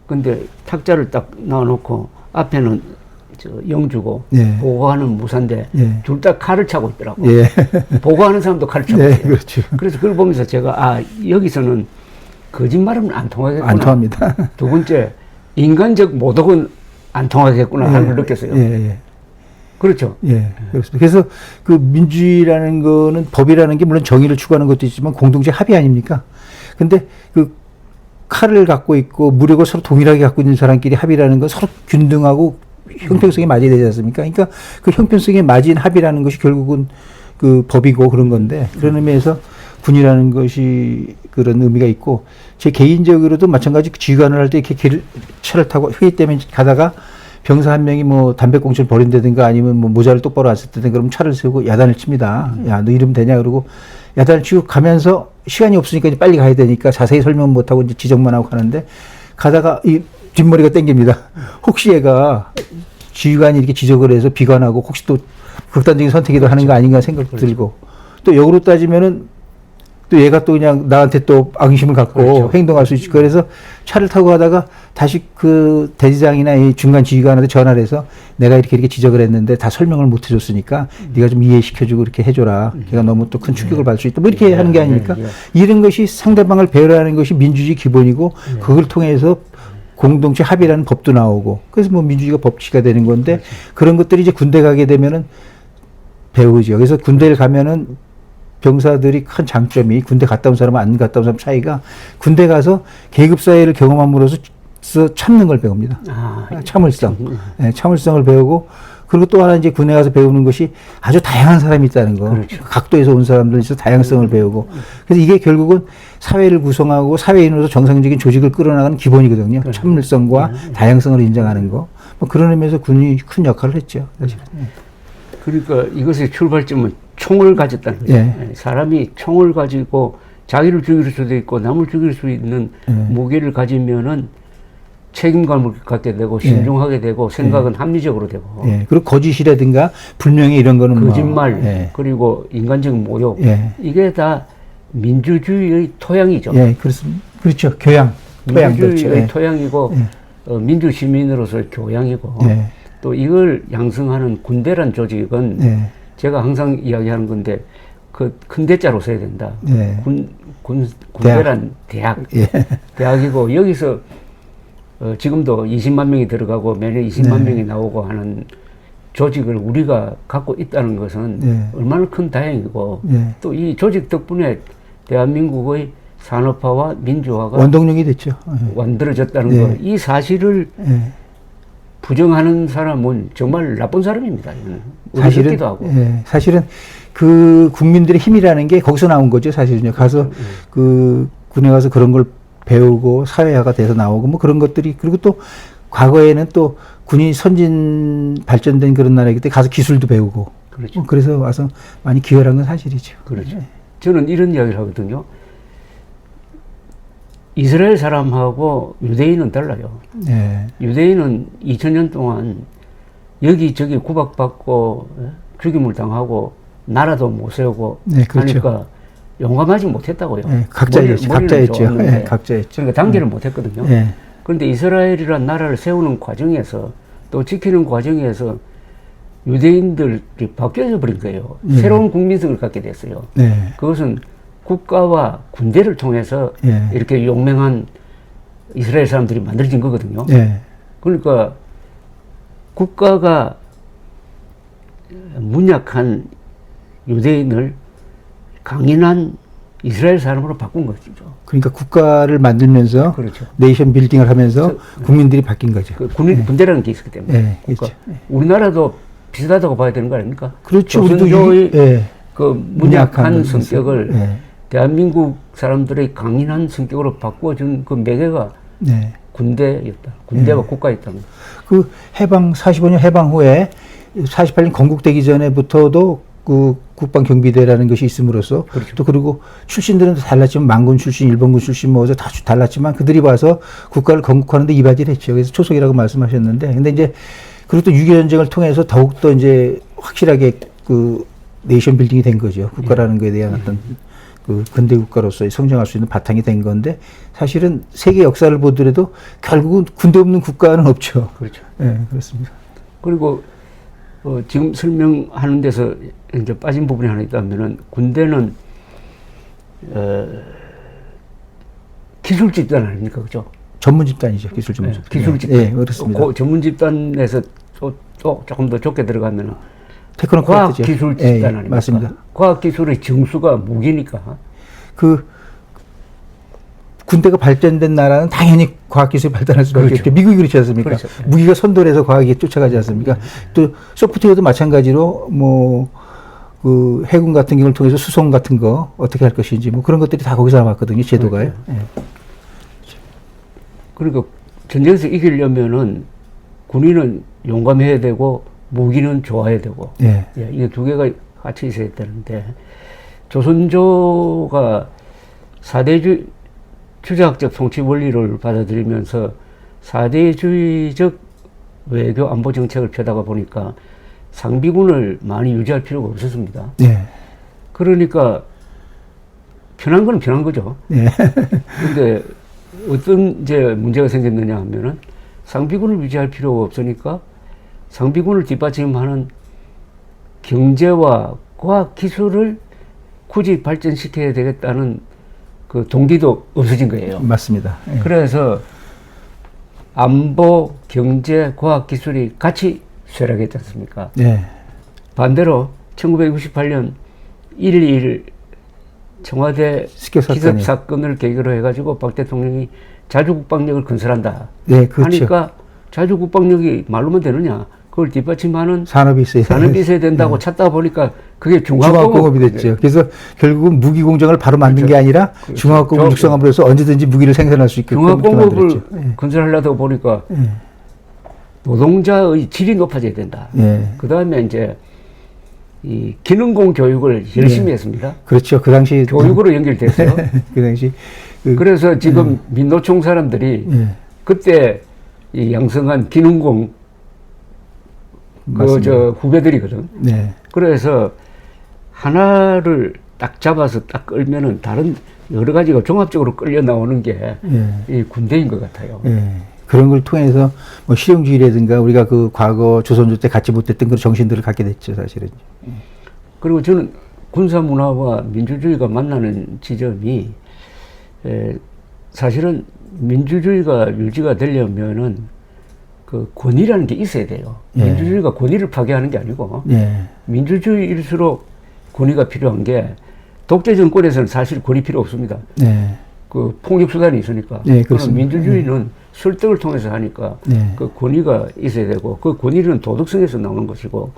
근데 탁자를 딱 놔놓고 앞에는 저 영주고 보고하는 무사인데 둘 다 칼을 차고 있더라고요. 보고하는 사람도 칼을 차고 있어요. 그렇죠. 그래서 그걸 보면서 제가 여기서는 거짓말은 안 통하겠구나. 안 통합니다. 두 번째 인간적 모독은 안 통하겠구나 하는 걸 느꼈어요. 그렇죠. 그렇습니다. 그래서 그 민주주의라는 거는 법이라는 게 물론 정의를 추구하는 것도 있지만 공동체 합의 아닙니까? 근데 그 칼을 갖고 있고 무력을 서로 동일하게 갖고 있는 사람끼리 합의라는 건 서로 균등하고 형평성에 맞아야 되지 않습니까? 그러니까 그 형평성에 맞은 합의라는 것이 결국은 그 법이고 그런 건데 그런 의미에서 군이라는 것이 그런 의미가 있고 제 개인적으로도 마찬가지 지휘관을 할 때 이렇게 차를 타고 회의 때문에 가다가 병사 한 명이 뭐 담배꽁초를 버린다든가 아니면 뭐 모자를 똑바로 안 썼다든가 그러면 차를 세우고 야단을 칩니다. 야, 너 이러면 되냐? 그러고 야단을 치고 가면서 시간이 없으니까 이제 빨리 가야 되니까 자세히 설명 못하고 이제 지적만 하고 가는데 가다가 이 뒷머리가 땡깁니다. 혹시 얘가 지휘관이 이렇게 지적을 해서 비관하고 혹시 또 극단적인 선택이도 하는 거 아닌가 생각 들고 또 역으로 따지면은 또 얘가 또 그냥 나한테 또 악의심을 갖고 행동할 수 있을 그래서 차를 타고 가다가 다시 그 대지장이나 이 중간 지휘관한테 전화를 해서 내가 이렇게 지적을 했는데 다 설명을 못 해줬으니까 네가 좀 이해시켜주고 이렇게 해줘라. 걔가 너무 또 큰 충격을 받을 수 있다. 뭐 이렇게 하는 게 아닙니까? 이런 것이 상대방을 배려하는 것이 민주주의 기본이고 그걸 통해서 공동체 합의라는 법도 나오고 그래서 뭐 민주주의가 법치가 되는 건데 그런 것들이 이제 군대 가게 되면은 배우죠. 그래서 군대를 가면은 병사들이 큰 장점이 군대 갔다 온 사람과 안 갔다 온 사람 차이가 군대 가서 계급 사회를 경험함으로써 참는 걸 배웁니다. 참을성. 네, 참을성을 배우고 그리고 또 하나 이제 군에 가서 배우는 것이 아주 다양한 사람이 있다는 거. 그렇죠. 각도에서 온 사람들 있어 다양성을 배우고. 그래서 이게 결국은 사회를 구성하고 사회인으로서 정상적인 조직을 끌어나가는 기본이거든요. 그렇죠. 참을성과 다양성을 인정하는 거. 뭐 그런 의미에서 군이 큰 역할을 했죠. 사실. 그러니까 이것의 출발점은 총을 가졌다는 거죠. 예. 사람이 총을 가지고 자기를 죽일 수도 있고 남을 죽일 수 있는 무기를 가지면은 책임감을 갖게 되고 신중하게 되고 생각은 합리적으로 되고 그리고 거짓이라든가 불명예 이런 거는 거짓말 그리고 인간적인 모욕 이게 다 민주주의의 토양이죠. 그렇습니다. 그렇죠. 교양, 토양 민주주의의 토양이고 민주시민으로서의 교양이고 또 이걸 양성하는 군대란 조직은 제가 항상 이야기하는 건데 그 큰 대자로 써야 된다. 군대란 대학. 대학이고 여기서 지금도 20만 명이 들어가고 매년 20만 명이 나오고 하는 조직을 우리가 갖고 있다는 것은 얼마나 큰 다행이고 또 이 조직 덕분에 대한민국의 산업화와 민주화가 원동력이 됐죠. 만들어졌다는 거. 이 사실을 부정하는 사람은 정말 나쁜 사람입니다. 사실은, 하고. 사실은 그 국민들의 힘이라는 게 거기서 나온 거죠. 사실은요. 가서 그 군에 가서 그런 걸 배우고 사회화가 돼서 나오고 뭐 그런 것들이 그리고 또 과거에는 또 군이 선진 발전된 그런 나라이기 때문에 가서 기술도 배우고 그렇죠. 그래서 와서 많이 기여한 건 사실이죠. 그렇죠. 저는 이런 이야기를 하거든요. 이스라엘 사람하고 유대인은 달라요. 유대인은 2000년 동안 여기저기 구박받고 죽임을 당하고 나라도 못 세우고 그렇죠. 하니까 용감하지 못했다고요. 각자였죠. 각자였죠. 그러니까 단결을 못했거든요. 그런데 이스라엘이라는 나라를 세우는 과정에서 또 지키는 과정에서 유대인들이 바뀌어져 버린 거예요. 새로운 국민성을 갖게 됐어요. 그것은 국가와 군대를 통해서 이렇게 용맹한 이스라엘 사람들이 만들어진 거거든요. 그러니까 국가가 문약한 유대인을 강인한 이스라엘 사람으로 바꾼 거죠. 그러니까 국가를 만들면서 그렇죠. 네이션 빌딩을 하면서 국민들이 바뀐 거죠. 그 군대라는 게 있었기 때문에. 그러니까 우리나라도 비슷하다고 봐야 되는 거 아닙니까? 그렇죠. 조선조의 그 문약한 성격을 대한민국 사람들의 강인한 성격으로 바꿔준 그 매개가 군대였다. 군대와 국가였다는 거. 그 해방 45년 해방 후에 48년 건국되기 전에부터도 그 국방경비대라는 것이 있음으로써 그렇죠. 또 그리고 출신들은 달랐지만 만군 출신, 일본군 출신 뭐 다 달랐지만 그들이 와서 국가를 건국하는데 이바지를 했죠. 그래서 초석이라고 말씀하셨는데 근데 이제 그리고 또 6.25 전쟁을 통해서 더욱더 이제 확실하게 그 네이션 빌딩이 된 거죠. 국가라는 것에 대한 어떤 그 근대 국가로서의 성장할 수 있는 바탕이 된 건데 사실은 세계 역사를 보더라도 결국은 군대 없는 국가는 없죠. 그렇죠. 그렇습니다. 그리고 지금 설명하는 데서 이제 빠진 부분이 하나 있다면은 군대는 기술 집단 아닙니까, 그죠? 전문 집단이죠, 기술 전문 집단. 기술 집단. 그렇습니다. 전문 집단에서 조금 더 좁게 들어가면은 테크노크라트죠. 과학 기술 집단 아닙니까? 맞습니다. 과학 기술의 정수가 무기니까. 그 군대가 발전된 나라는 당연히 과학기술이 발달할 수밖에 없죠. 미국이 그렇지 않습니까? 그렇죠. 무기가 선돌해서 과학이 쫓아가지 않습니까? 또 소프트웨어도 마찬가지로 뭐 그 해군 같은 경우를 통해서 수송 같은 거 어떻게 할 것인지 뭐 그런 것들이 다 거기서 나왔거든요. 제도가요. 그러니까 전쟁에서 이기려면은 군인은 용감해야 되고 무기는 좋아야 되고 이게 두 개가 같이 있어야 되는데 조선조가 4대 주자학적 통치 원리를 받아들이면서 4대주의적 외교 안보 정책을 펴다가 보니까 상비군을 많이 유지할 필요가 없었습니다. 예. 그러니까 편한 건 편한 거죠. 예. 근데 어떤 이제 문제가 생겼느냐 하면은 상비군을 유지할 필요가 없으니까 상비군을 뒷받침하는 경제와 과학 기술을 굳이 발전시켜야 되겠다는 그 동기도 없어진 거예요. 맞습니다. 예. 그래서 안보, 경제, 과학 기술이 같이 쇠락했지 않습니까? 예. 반대로 1968년 1.1 청와대 기습 사건을 계기로 해가지고 박 대통령이 자주국방력을 건설한다. 네, 그렇죠. 하니까 자주국방력이 말로만 되느냐? 그걸 뒷받침하는 산업이 있어야 된다고 찾다 보니까 그게 중화학공업이 됐죠. 그래서 결국은 무기 공장을 바로 만든 게 아니라 중화학공업 육성함으로 해서 언제든지 무기를 생산할 수 있게끔 중화학공업을 건설하려다 보니까 노동자의 질이 높아져야 된다. 그 다음에 이제 이 기능공 교육을 열심히 했습니다. 그렇죠. 그 당시 교육으로 연결됐어요. 그 당시 그래서 지금 민노총 사람들이 그때 이 양성한 기능공 저 후배들이거든. 네. 그래서 하나를 딱 잡아서 딱 끌면은 다른 여러 가지가 종합적으로 끌려 나오는 게 이 군대인 것 같아요. 그런 걸 통해서 뭐 실용주의라든가 우리가 그 과거 조선조 때 갖지 못했던 그런 정신들을 갖게 됐죠, 사실은. 그리고 저는 군사 문화와 민주주의가 만나는 지점이 사실은 민주주의가 유지가 되려면은 그 권위라는 게 있어야 돼요. 민주주의가 권위를 파괴하는 게 아니고 민주주의일수록 권위가 필요한 게 독재 정권에서는 사실 권위 필요 없습니다. 그 폭력 수단이 있으니까. 그럼 민주주의는 설득을 통해서 하니까 그 권위가 있어야 되고 그 권위는 도덕성에서 나오는 것이고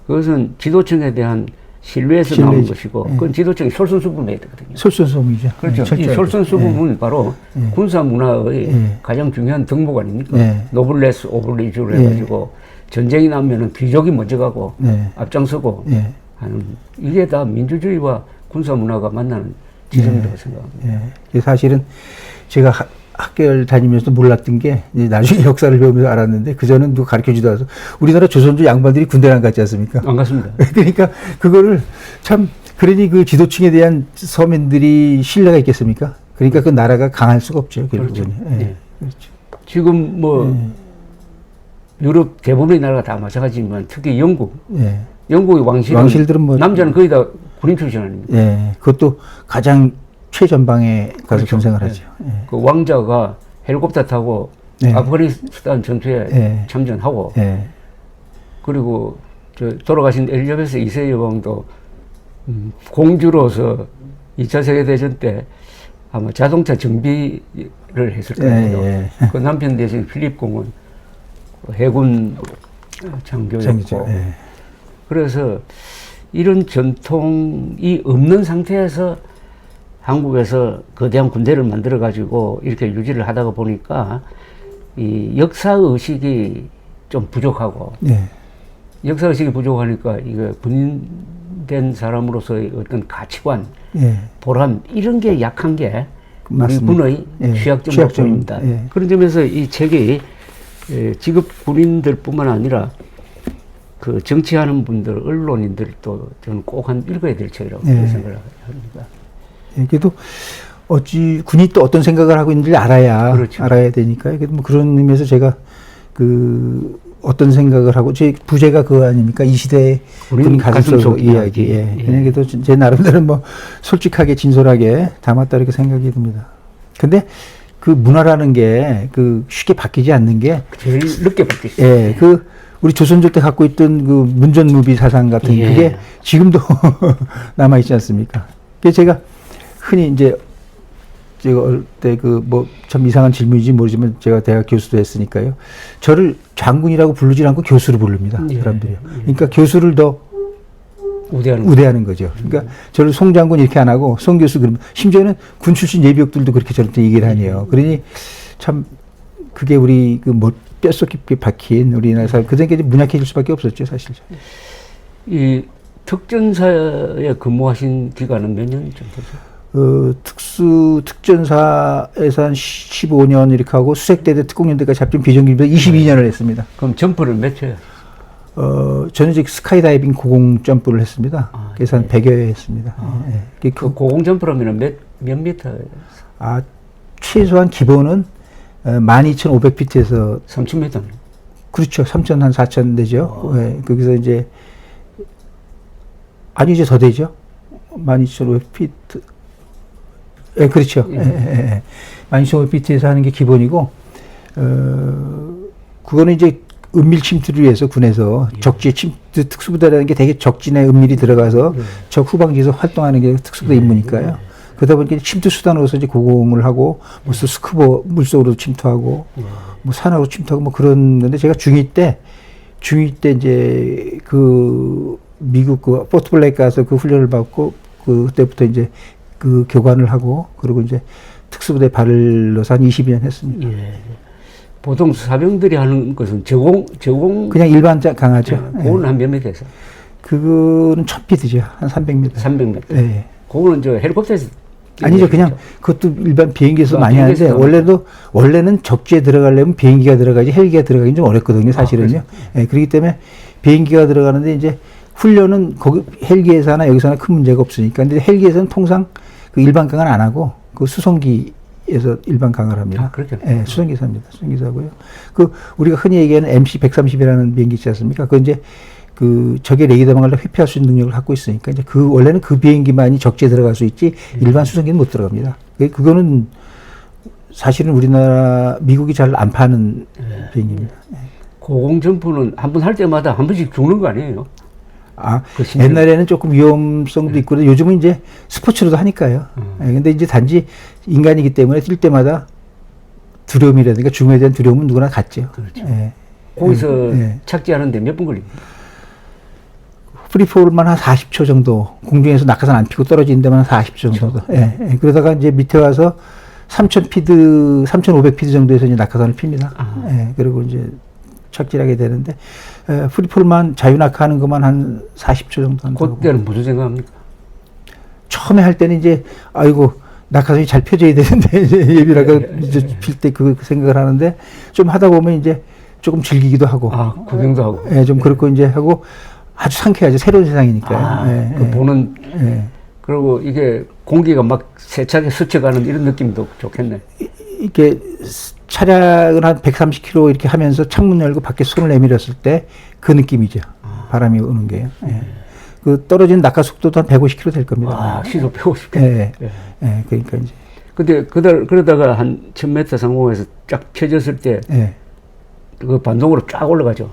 그것은 지도층에 대한 신뢰에서 나오는 것이고 그건 지도층이 솔선수범해야 되거든요. 솔선수범이죠. 그렇죠. 이 솔선수범은 바로 군사 문화의 가장 중요한 덕목 아닙니까? 노블레스 오블리주를 해가지고 전쟁이 나면은 귀족이 먼저 가고 앞장서고 하는 이게 다 민주주의와 군사 문화가 만나는 지점이라고 생각합니다. 사실은 제가 학교를 다니면서 몰랐던 게 나중에 역사를 배우면서 알았는데 그전엔 누가 가르쳐주지도 않아서 우리나라 조선조 양반들이 군대를 안 갔지 않습니까? 안 갔습니다. 그러니까 그거를 참 그러니 그 지도층에 대한 서민들이 신뢰가 있겠습니까? 그러니까 그 나라가 강할 수가 없죠. 결국은. 그렇죠. 그렇죠. 지금 뭐 유럽 대부분의 나라가 다 마찬가지지만 특히 영국, 영국의 왕실들은 뭐 남자는 거의 다 군인 출신 아닙니까? 그것도 가장 최전방에 가서 전생을 하죠. 그 왕자가 헬리콥터 타고 아프가니스탄 전투에 참전하고 그리고 저 돌아가신 엘리자베스 2세 여왕도 공주로서 2차 세계대전 때 아마 자동차 정비를 했을 거예요. 그 남편 대신 필립 공은 해군 장교였고 그래서 이런 전통이 없는 상태에서 한국에서 거대한 군대를 만들어 가지고 이렇게 유지를 하다가 보니까 이 역사 의식이 좀 부족하고 역사 의식이 부족하니까 이거 군인된 사람으로서의 어떤 가치관, 보람 이런 게 약한 게 우리 군의 취약점으로 보입니다. 그런 점에서 이 책이 직업 군인들뿐만 아니라 그 정치하는 분들, 언론인들도 저는 꼭 한 읽어야 될 책이라고 생각을 합니다. 그래도 어찌 군이 또 어떤 생각을 하고 있는지 알아야 되니까요. 그래도 뭐 그런 의미에서 제가 그 어떤 생각을 하고 제 부제가 그거 아닙니까? 이 시대의 군 가슴 속 이야기. 그냥 그래도 제 나름대로 뭐 솔직하게 진솔하게 담았다 이렇게 생각이 듭니다. 근데 그 문화라는 게 그 쉽게 바뀌지 않는 게 제일 늦게 바뀌죠. 그 우리 조선조 때 갖고 있던 그 문전무비 사상 같은 그게 지금도 남아 있지 않습니까? 그게 제가 흔히 이제 제가 어릴 때 그 뭐 참 이상한 질문인지 모르지만 제가 대학 교수도 했으니까요. 저를 장군이라고 부르지 않고 교수로 부릅니다. 사람들이. 그러니까 교수를 더 우대하는 거죠. 그러니까 저를 송 장군 이렇게 안 하고 송 교수 그러면 심지어는 군 출신 예비역들도 그렇게 저한테 얘기를 하네요. 그러니 참 그게 우리 그 뭐 뼛속 깊게 박힌 우리나라 사람 그전까지 문약해질 수밖에 없었죠, 사실. 이 특전사에 근무하신 기간은 몇 년 정도 되죠? 특전사에서 한 15년 이렇게 하고 수색대대 특공연대까지 잡힌 비정규직으로 22년을 했습니다. 그럼 점프를 몇 초야? 저는 이제 스카이다이빙 고공 점프를 했습니다. 그래서 한 100여 회 했습니다. 예. 그 고공 점프라면 몇 미터? 최소한 기본은 12,500피트에서 3,000m. 그렇죠. 3,000 한 4,000 되죠. 예. 거기서 이제 이제 더 되죠. 12,500피트. 예, 그렇죠. 예. 12,500피트에서 하는 게 기본이고, 그거는 이제 은밀 침투를 위해서 군에서 적지에 특수부대라는 게 되게 적진에 은밀히 들어가서 적 후방지에서 활동하는 게 특수부대 임무니까요. 그러다 보니까 침투 수단으로서 이제 고공을 하고, 무슨 스쿠버 물속으로 침투하고, 뭐 산하로 침투하고 뭐 그런 건데, 제가 중2 때 이제 그 미국 그 포트 블랙 가서 그 훈련을 받고, 그때부터 이제 그 교관을 하고, 그리고 이제 특수부대 발을 넣어서 한 22년 했습니다. 예. 보통 사병들이 하는 것은 저공 그냥 일반 강하죠. 그거는 한 몇 미터에서? 그거는 1000피트죠. 한 300m. 300m. 예. 그거는 저 헬리콥터에서 아니죠. 그냥 그것도 일반 비행기에서 많이 비행기에서 하는데, 원래는 적지에 들어가려면 비행기가 들어가지 헬기가 들어가긴 좀 어렵거든요, 사실은요. 예, 그렇기 때문에 비행기가 들어가는데, 이제 훈련은 거기 헬기에서 하나 여기서 하나 큰 문제가 없으니까. 근데 헬기에서는 통상 그 일반 강을 안 하고 그 수송기에서 일반 강을 합니다. 그렇죠. 예, 수송기에서 합니다. 수송기에서 하고요. 그 우리가 흔히 얘기하는 MC-130이라는 비행기 있지 않습니까? 그 이제 그 적의 레이더 방어를 회피할 수 있는 능력을 갖고 있으니까, 이제 원래는 그 비행기만이 적지에 들어갈 수 있지 일반 수송기는 못 들어갑니다. 그거는 사실은 미국이 잘 안 파는 비행기입니다. 고공 점프는 한 번 할 때마다 한 번씩 죽는 거 아니에요? 옛날에는 조금 위험성도 있고, 요즘은 이제 스포츠로도 하니까요. 근데 이제 단지 인간이기 때문에 뛸 때마다 두려움이라든가 죽음에 대한 두려움은 누구나 갖죠. 그렇죠. 거기서 착지하는데 몇 분 걸립니까? 프리폴만 한 40초 정도, 공중에서 낙하산 안 피고 떨어지는 데만 한 40초 정도. 그러다가 이제 밑에 와서 3,000피트, 3,500피트 정도에서 이제 낙하산을 핍니다. 그리고 이제 착지를 하게 되는데, 프리폴만 자유낙하하는 것만 한 40초 정도 한다고. 그때는 무슨 생각합니까? 처음에 할 때는 이제, 아이고, 낙하산이 잘 펴져야 되는데, 이제 예비라가 이제 필 때 그 생각을 하는데, 좀 하다 보면 이제 조금 즐기기도 하고. 구경도 하고. 좀 그렇고 이제 하고, 아주 상쾌하죠. 새로운 세상이니까요. 보는, 그리고 이게 공기가 막 세차게 스쳐가는 이런 느낌도 좋겠네. 이렇게 차량을 한 130km 이렇게 하면서 창문 열고 밖에 손을 내밀었을 때 그 느낌이죠. 바람이 오는 게요. 그 떨어지는 낙하 속도도 한 150km 될 겁니다. 시속 150km. 그러니까 이제. 근데 그러다가 한 1000m 상공에서 쫙 펴졌을 때 그 반동으로 쫙 올라가죠.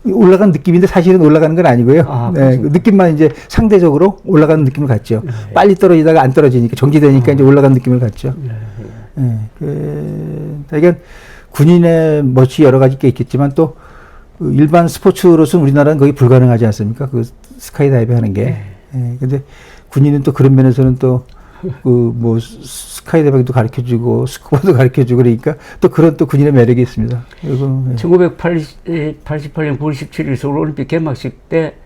올라간 느낌인데 사실은 올라가는 건 아니고요. 그 느낌만 이제 상대적으로 올라가는 느낌을 갖죠. 빨리 떨어지다가 안 떨어지니까 정지되니까 이제 올라가는 느낌을 갖죠. 그러니까 군인의 멋이 여러 가지 게 있겠지만 또 일반 스포츠로서는 우리나라는 거의 불가능하지 않습니까? 그 스카이다이빙 하는 게. 근데 군인은 또 그런 면에서는 또 그 뭐 스카이다이빙도 가르쳐주고 스쿠버도 가르쳐주고 그러니까 또 그런 또 군인의 매력이 있습니다. 그리고 1988년 9월 17일 서울올림픽 개막식 때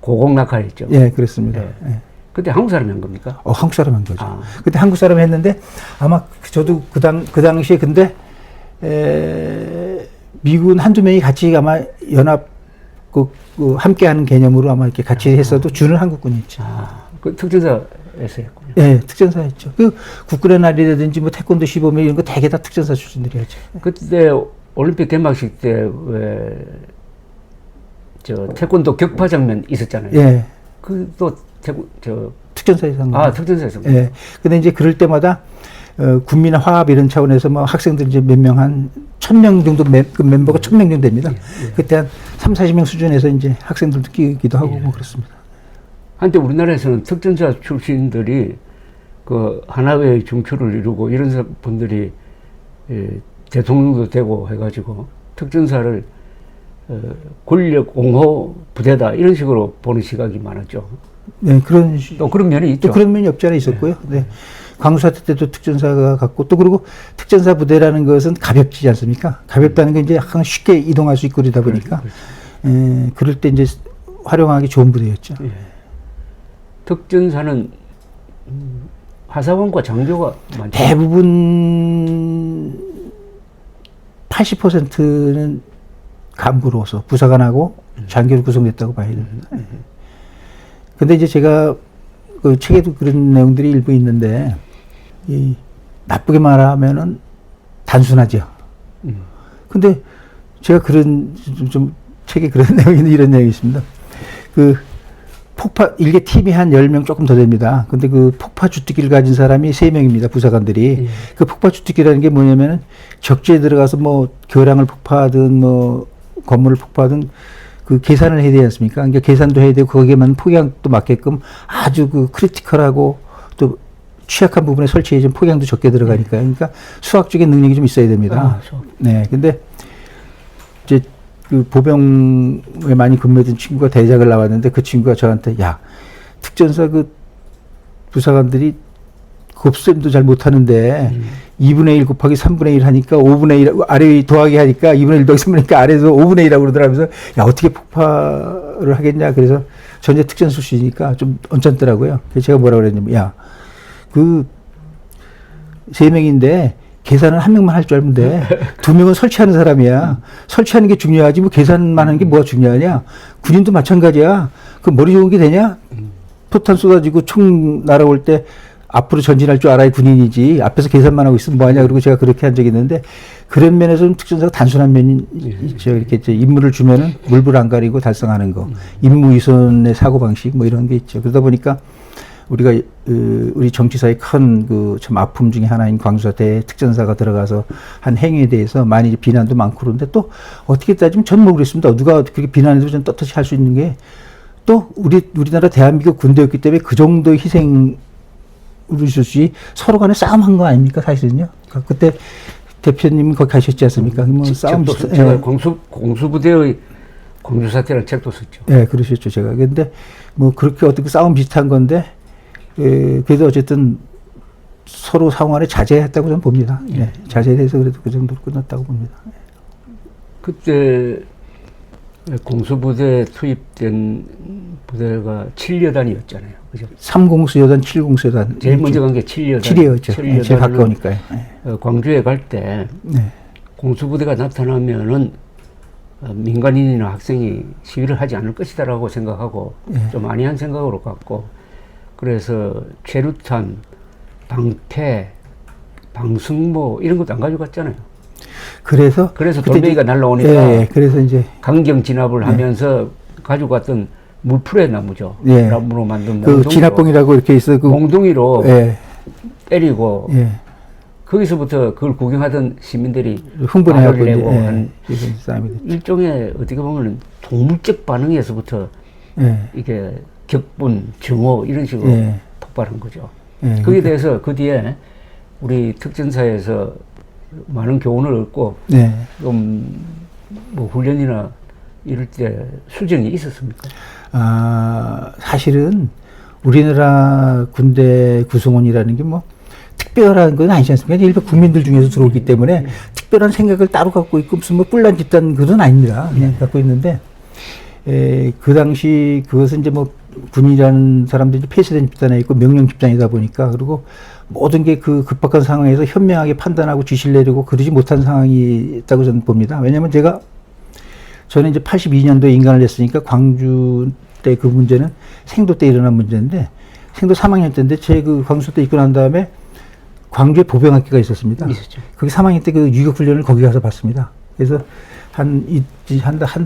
고공 낙하했죠. 그렇습니다. 그때 한국 사람이 한 겁니까? 한국 사람이 한 거죠. 그때 한국 사람이 했는데 아마 저도 그 당시에 근데 미군 한두 명이 같이 아마 연합 함께하는 개념으로 아마 이렇게 같이 했어도 주는 한국군이었죠. 그 특전사에서 했군요. 특전사였죠. 그 국군의 날이라든지 뭐 태권도 시범 이런 거 대개 다 특전사 출신들이 하죠. 그때 올림픽 개막식 때 왜 태권도 격파 장면 있었잖아요. 그또 특전사에서 한 거예요. 특전사에서. 근데 이제 그럴 때마다 군민의 화합 이런 차원에서 뭐 학생들 이제 몇 명 한 1000명 정도 그 멤버가 1000명 정도 됩니다. 그때 한 30-40명 수준에서 이제 학생들도 끼기도 하고 뭐 그렇습니다. 한때 우리나라에서는 특전사 출신들이 그 하나회의 중추를 이루고 이런 분들이 대통령도 되고 해가지고 특전사를 권력 옹호 부대다 이런 식으로 보는 시각이 많았죠. 또 그런 면이 있죠. 또 그런 면이 없지 않아 있었고요. 광수사태 때도 특전사가 갔고 또 그리고 특전사 부대라는 것은 가볍지 않습니까? 가볍다는 게 이제 항상 쉽게 이동할 수 있고 그러다 보니까 그럴 때 이제 활용하기 좋은 부대였죠. 특전사는 하사관과 장교가 많죠. 대부분 80%는 간부로서 부사관하고 장교로 구성됐다고 봐야 됩니다. 근데 이제 제가 그 책에도 그런 내용들이 일부 있는데, 이 나쁘게 말하면은 단순하죠. 근데 제가 좀 책에 그런 내용이 이런 내용이 있습니다. 그 일개 팀이 한 10명 조금 더 됩니다. 근데 그 폭파 주특기를 가진 사람이 3명입니다. 부사관들이. 그 폭파 주특기라는 게 뭐냐면은 적지에 들어가서 뭐 교량을 폭파하든 뭐 건물을 폭파하든 그 계산을 해야 되지 않습니까? 그러니까 계산도 해야 되고 거기에만 폭약도 맞게끔 아주 그 크리티컬하고 또 취약한 부분에 설치해 준 폭약도 적게 들어가니까요. 그러니까 수학적인 능력이 좀 있어야 됩니다. 네. 근데 이제 그 보병에 많이 근무했던 친구가 대작을 나왔는데 그 친구가 저한테 야, 특전사 그 부사관들이 곱셈도 잘 못하는데 2분의 1 곱하기 3분의 1 하니까 5분의 1 아래 더하기 하니까 2분의 1 더하기 3분의 1 하니까 아래에서 5분의 1이라고 그러더라면서 야, 어떻게 폭파를 하겠냐. 그래서 전제 특전 출신이니까 좀 언짢더라고요. 그래서 제가 뭐라고 그랬냐면 야, 그 3명인데 계산은 1명만 할 줄 알면 돼. 2명은 설치하는 사람이야. 설치하는 게 중요하지 뭐 계산만 하는 게 뭐가 중요하냐. 군인도 마찬가지야. 그 머리 좋은 게 되냐? 포탄 쏟아지고 총 날아올 때 앞으로 전진할 줄 알아야 군인이지. 앞에서 계산만 하고 있으면 뭐하냐. 그리고 제가 그렇게 한 적이 있는데 그런 면에서는 특전사가 단순한 면이 있죠. 이렇게 이제 임무를 주면은 물불 안 가리고 달성하는 거. 임무 위선의 사고방식 뭐 이런 게 있죠. 그러다 보니까 우리가 우리 정치사의 큰 그 참 아픔 중에 하나인 광주사태에 특전사가 들어가서 한 행위에 대해서 많이 비난도 많고 그런데 또 어떻게 따지면 전 모르겠습니다. 누가 그렇게 비난해도 전 떳떳이 할 수 있는 게 또 우리나라 대한민국 군대였기 때문에 그 정도의 희생을 주시 서로 간에 싸움한 거 아닙니까 사실은요. 그때 대표님 거기 가셨지 않습니까? 뭐 싸움 제가 공수부대의 광주사태라는 책도 썼죠. 네, 그러셨죠 제가. 근데 뭐 그렇게 어떻게 싸움 비슷한 건데. 그래도 어쨌든 서로 상황에 자제했다고 저는 봅니다. 네, 자제해서 그래도 그 정도로 끝났다고 봅니다. 그때 공수부대에 투입된 부대가 7여단이었잖아요. 그죠? 3공수여단, 7공수여단. 제일 먼저 간 게 7여단. 7이었죠. 네, 제일 가까우니까요. 광주에 갈 때 공수부대가 나타나면은 민간인이나 학생이 시위를 하지 않을 것이다라고 생각하고 좀 안이한 생각으로 갔고 그래서 최루탄, 방패, 방승모 이런 것도 안 가져갔잖아요. 그래서 돌멩이가 날라오니까 그래서 이제 강경 진압을 하면서 가져갔던 물풀의 나무죠. 나무로 만든 그 진압봉이라고 이렇게 있어. 그 몽둥이로 때리고 거기서부터 그걸 구경하던 시민들이 흥분해하고 내고 한 일종의 어떻게 보면 동물적 반응에서부터 이게 격분, 증오 이런 식으로 폭발한 거죠. 거기에 대해서 그 뒤에 우리 특전사에서 많은 교훈을 얻고 좀 뭐 훈련이나 이럴 때 수정이 있었습니까? 사실은 우리나라 군대 구성원이라는 게 뭐 특별한 건 아니지 않습니까? 일반 국민들 중에서 들어오기 때문에 특별한 생각을 따로 갖고 있고 무슨 뭐 뿔난 집단 그건 아닙니다. 그냥 갖고 있는데 그 당시 그것은 이제 뭐 군이라는 사람들이 폐쇄된 집단에 있고 명령 집단이다 보니까 그리고 모든 게 그 급박한 상황에서 현명하게 판단하고 지시를 내리고 그러지 못한 상황이 있다고 저는 봅니다. 왜냐하면 저는 이제 82년도에 인간을 냈으니까 광주 때 그 문제는 생도 때 일어난 문제인데 생도 3학년 때인데 제 그 광주 때 입고 난 다음에 광주에 보병학교가 있었습니다. 있었죠. 거기 3학년 때 그 유격훈련을 거기 가서 봤습니다. 그래서 한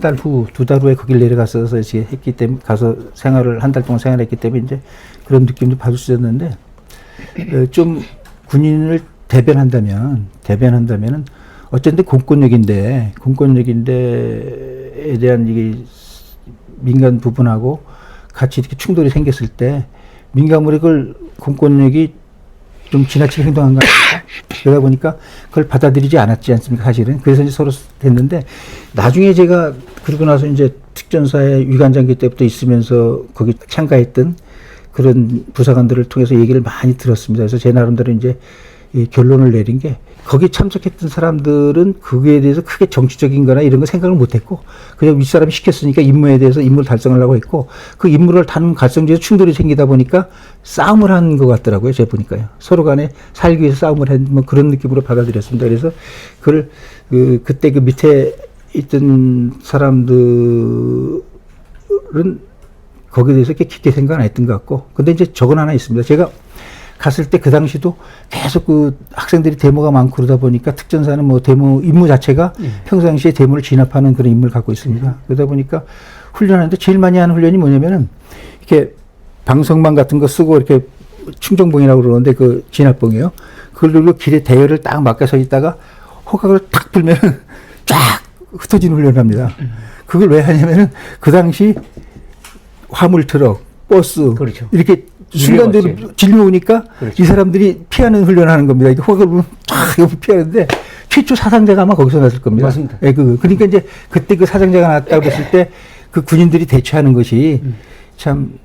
달 후, 2달 후에 거길 내려가서 이제 했기 때문에 가서 한 달 동안 생활했기 때문에 이제 그런 느낌도 받을 수 있었는데 좀 군인을 대변한다면은 어쨌든 공권력인데에 대한 이게 민간 부분하고 같이 이렇게 충돌이 생겼을 때 민간물의 그걸 공권력이 좀 지나치게 행동한 거 아닙니까? 그러다 보니까 그걸 받아들이지 않았지 않습니까, 사실은. 그래서 이제 서로 됐는데, 나중에 제가 그러고 나서 이제 특전사의 위관장교 때부터 있으면서 거기 참가했던 그런 부사관들을 통해서 얘기를 많이 들었습니다. 그래서 제 나름대로 이제 이 결론을 내린 게 거기 참석했던 사람들은 그거에 대해서 크게 정치적인 거나 이런 거 생각을 못 했고, 그냥 윗사람이 시켰으니까 임무에 대해서 임무를 달성하려고 했고, 그 임무를 다루는 과정에서 충돌이 생기다 보니까 싸움을 한 것 같더라고요. 제가 보니까요. 서로 간에 살기 위해서 싸움을 한 뭐 그런 느낌으로 받아들였습니다. 그래서 그걸, 그때 그 밑에 있던 사람들은 거기에 대해서 이렇게 깊게 생각 안 했던 것 같고, 근데 이제 저건 하나 있습니다. 제가 갔을 때 그 당시도 계속 그 학생들이 데모가 많고 그러다 보니까 특전사는 뭐 데모 임무 자체가 평상시에 데모를 진압하는 그런 임무를 갖고 있습니다. 그러다 보니까 훈련하는데 제일 많이 하는 훈련이 뭐냐면은 이렇게 방석망 같은 거 쓰고 이렇게 충정봉이라고 그러는데 그 진압봉이에요. 그걸 들고 길에 대열을 딱 막게 서 있다가 호각을 탁 불면 쫙 흩어지는 훈련을 합니다. 그걸 왜 하냐면은 그 당시 화물 트럭, 버스 그렇죠. 이렇게 순간적으로 질려오니까 그렇죠. 이 사람들이 피하는 훈련을 하는 겁니다. 이게 호각을 보면 쫙 피하는데 최초 사상자가 아마 거기서 났을 겁니다. 맞습니다. 예, 그러니까 이제 그때 그 사상자가 났다고 봤을 때 그 군인들이 대처하는 것이 참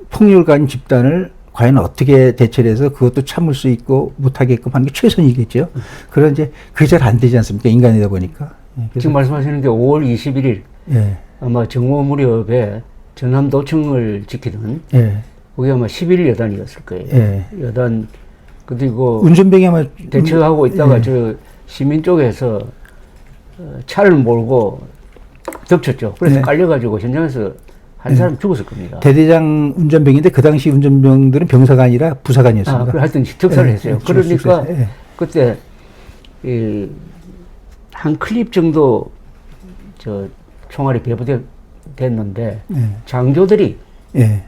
폭력가인 집단을 과연 어떻게 대처를 해서 그것도 참을 수 있고 못하게끔 하는 게 최선이겠죠. 그런 이제 그게 잘 안 되지 않습니까? 인간이다 보니까. 예, 지금 말씀하시는 게 5월 21일 예, 아마 정오 무렵에 전남도청을 지키던 예, 그게 아마 11 여단이었을 거예요. 예. 여단 그리고 운전병이 아마 대처하고 있다가 예. 저 시민 쪽에서 차를 몰고 덮쳤죠. 그래서 네. 깔려가지고 현장에서 한 사람 죽었을 겁니다. 대대장 운전병인데 그 당시 운전병들은 병사가 아니라 부사관이었습니다. 그래 하여튼 특사를 예, 했어요. 예, 그러니까 예. 그때 한 클립 정도 저 총알이 배부됐는데 예. 장교들이 예.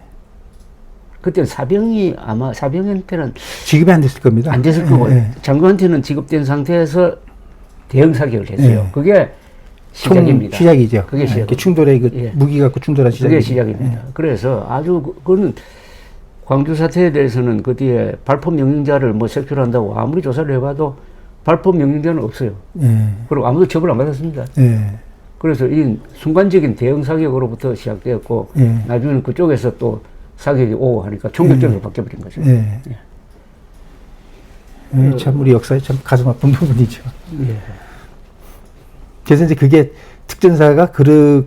그때 사병한테는 지급이 안 됐을 겁니다. 안 됐을 예, 거고 예. 장교한테는 지급된 상태에서 대응 사격을 했어요. 예. 그게 시작입니다. 시작이죠. 그게 시작. 이렇게 충돌의 그 예. 무기 갖고 충돌한 시작이. 그게 시작입니다. 그래서 아주 그거는 광주 사태에 대해서는 그 뒤에 발포 명령자를 뭐 색출한다고 아무리 조사를 해봐도 발포 명령자는 없어요. 예. 그리고 아무도 처벌 안 받았습니다. 예. 그래서 이 순간적인 대응 사격으로부터 시작되었고 예. 나중에는 그쪽에서 또 사격이 오고 하니까 총격전으로 바뀌어버린 거죠. 예. 예, 참 우리 역사에 참 가슴 아픈 부분이죠. 예. 그래서 이제 그게 특전사가 그렇게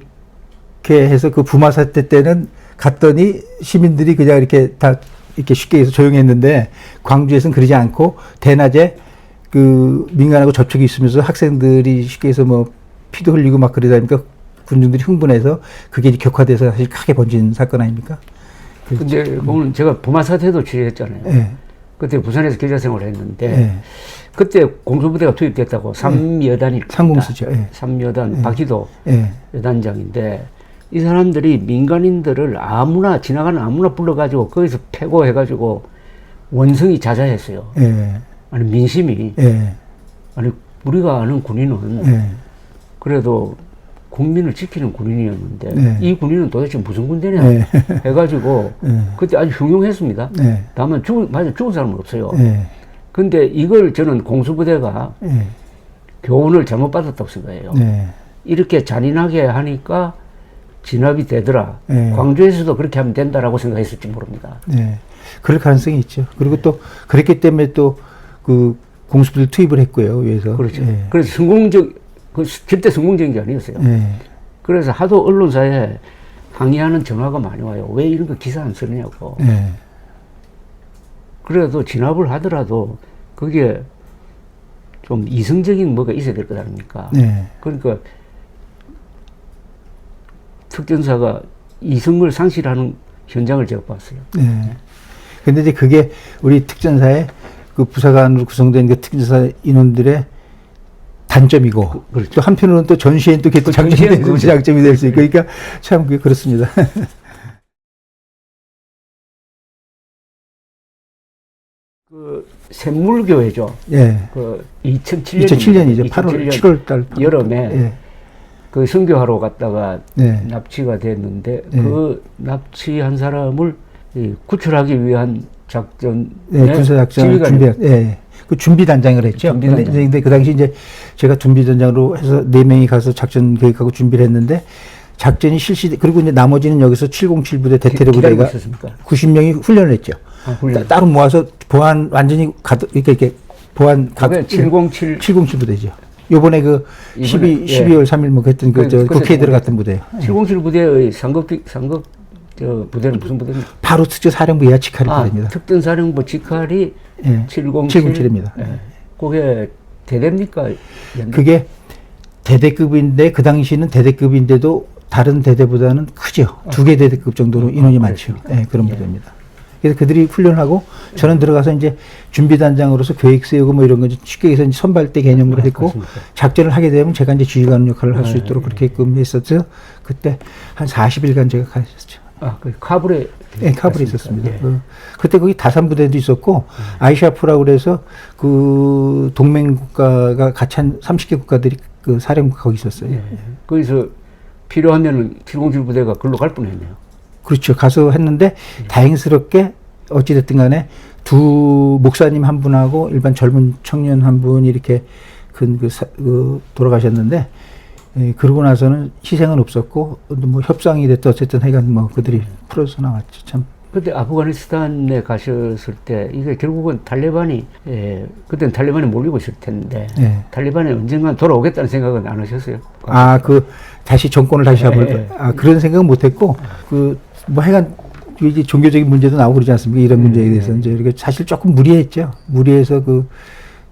해서 그 부마 사태 때는 갔더니 시민들이 그냥 이렇게 다 이렇게 쉽게 해서 조용했는데 광주에서는 그러지 않고 대낮에 그 민간하고 접촉이 있으면서 학생들이 쉽게 해서 뭐 피도 흘리고 막 그러다 보니까 군중들이 흥분해서 그게 이제 격화돼서 사실 크게 번진 사건 아닙니까? 근데 오늘 제가 부마 사태도 취재했잖아요. 예. 그때 부산에서 기자 생활을 했는데 예. 그때 공수부대가 투입됐다고 3여단이 상공수죠. 예. 3여단 박희도 예. 여단장인데 이 사람들이 민간인들을 아무나 지나가는 아무나 불러가지고 거기서 패고 해가지고 원성이 자자했어요. 예. 아니 민심이 예. 아니 우리가 아는 군인은 예. 그래도 국민을 지키는 군인이었는데 네. 이 군인은 도대체 무슨 군대냐 네. 해가지고 그때 아주 흉흉했습니다. 네. 다만 죽은 사람은 없어요. 예. 근데 이걸 저는 공수부대가 예. 교훈을 잘못 받았다고 생각해요. 네. 이렇게 잔인하게 하니까 진압이 되더라. 네. 광주에서도 그렇게 하면 된다라고 생각했을지 모릅니다. 네. 그럴 가능성이 있죠. 그리고 또 그랬기 때문에 또 그 공수부대를 투입을 했고요. 위에서. 그렇죠. 예. 그래서 절대 성공적인 게 아니었어요. 예. 그래서 하도 언론사에 항의하는 전화가 많이 와요. 왜 이런 거 기사 안 쓰느냐고. 예. 그래도 진압을 하더라도 그게 좀 이성적인 뭐가 있어야 될 것 아닙니까? 네. 그러니까 특전사가 이성을 상실하는 현장을 제가 봤어요. 네. 근데 이제 그게 우리 특전사의 그 부사관으로 구성된 그 특전사 인원들의 단점이고, 그렇죠. 또 한편으로는 또 전시엔 또 그게 또 장점이 될 수, 장점이 될 수 있고, 그러니까 참 그게 그렇습니다. 그 샘물교회죠. 예. 그 2007년 2007년이죠. 8월, 7월 달. 여름에 예. 그 선교하러 갔다가 네. 납치가 됐는데 네. 그 납치한 사람을 구출하기 위한 작전, 네, 군사작전을 예. 그 준비단장을 했죠. 준비단장. 근데 그 당시 이제 제가 준비단장으로 해서 4명이 가서 작전 계획하고 준비를 했는데 작전이 그리고 이제 나머지는 여기서 707부대 대테러 부대가 있었습니까? 90명이 훈련을 했죠. 훈련. 따로 모아서 보안 완전히 이렇게 보안 그게 707 707 부대죠. 요번에 그 이번에, 12월 3일 뭐 했던 그래서 국회에 들어갔던 부대요. 707 부대의 상급 저 부대는 무슨 부대입니까? 바로 특전사령부 예하 직할이 부대입니다. 특전사령부 직할이 예, 707입니다. 예. 그게 대대입니까? 그게 대대급인데 그 당시는 대대급인데도 다른 대대보다는 크죠. 2개 대대급 정도로 인원이 많죠. 예, 그런 부대입니다. 그래서 그들이 훈련하고 저는 들어가서 이제 준비단장으로서 계획 세우고 뭐 이런 거 쉽게 해서 이제 선발대 개념으로 했고 그렇습니까? 작전을 하게 되면 제가 이제 지휘관 역할을 할 수 있도록 그렇게 했었죠. 그때 한 40일간 제가 가 있었죠. 그 카불에 예, 카불에 있었습니다. 예. 그때 거기 다산부대도 있었고 아이샤프라고 그래서 그 동맹 국가가 같이 한 30개 국가들이 그 사령부가 거기 있었어요. 예. 거기서 필요하면은 707 부대가 글로 갈 뻔했네요. 그렇죠. 가서 했는데 다행스럽게 어찌됐든 간에 두 목사님 한 분하고 일반 젊은 청년 한 분이 이렇게 돌아가셨는데 예, 그러고 나서는 희생은 없었고 뭐 협상이 됐든 어쨌든 하여간 뭐 그들이 풀어서 나왔죠. 참. 그때 아프가니스탄에 가셨을 때 이게 결국은 탈레반이 그때는 탈레반이 몰리고 있을 텐데 예. 탈레반이 언젠간 돌아오겠다는 생각은 안 하셨어요? 다시 정권을 다시 잡을 그런 생각은 못했고 뭐 하여간 이제 종교적인 문제도 나오고 그러지 않습니까? 이런 문제에 대해서 이제 이렇게 사실 조금 무리했죠. 무리해서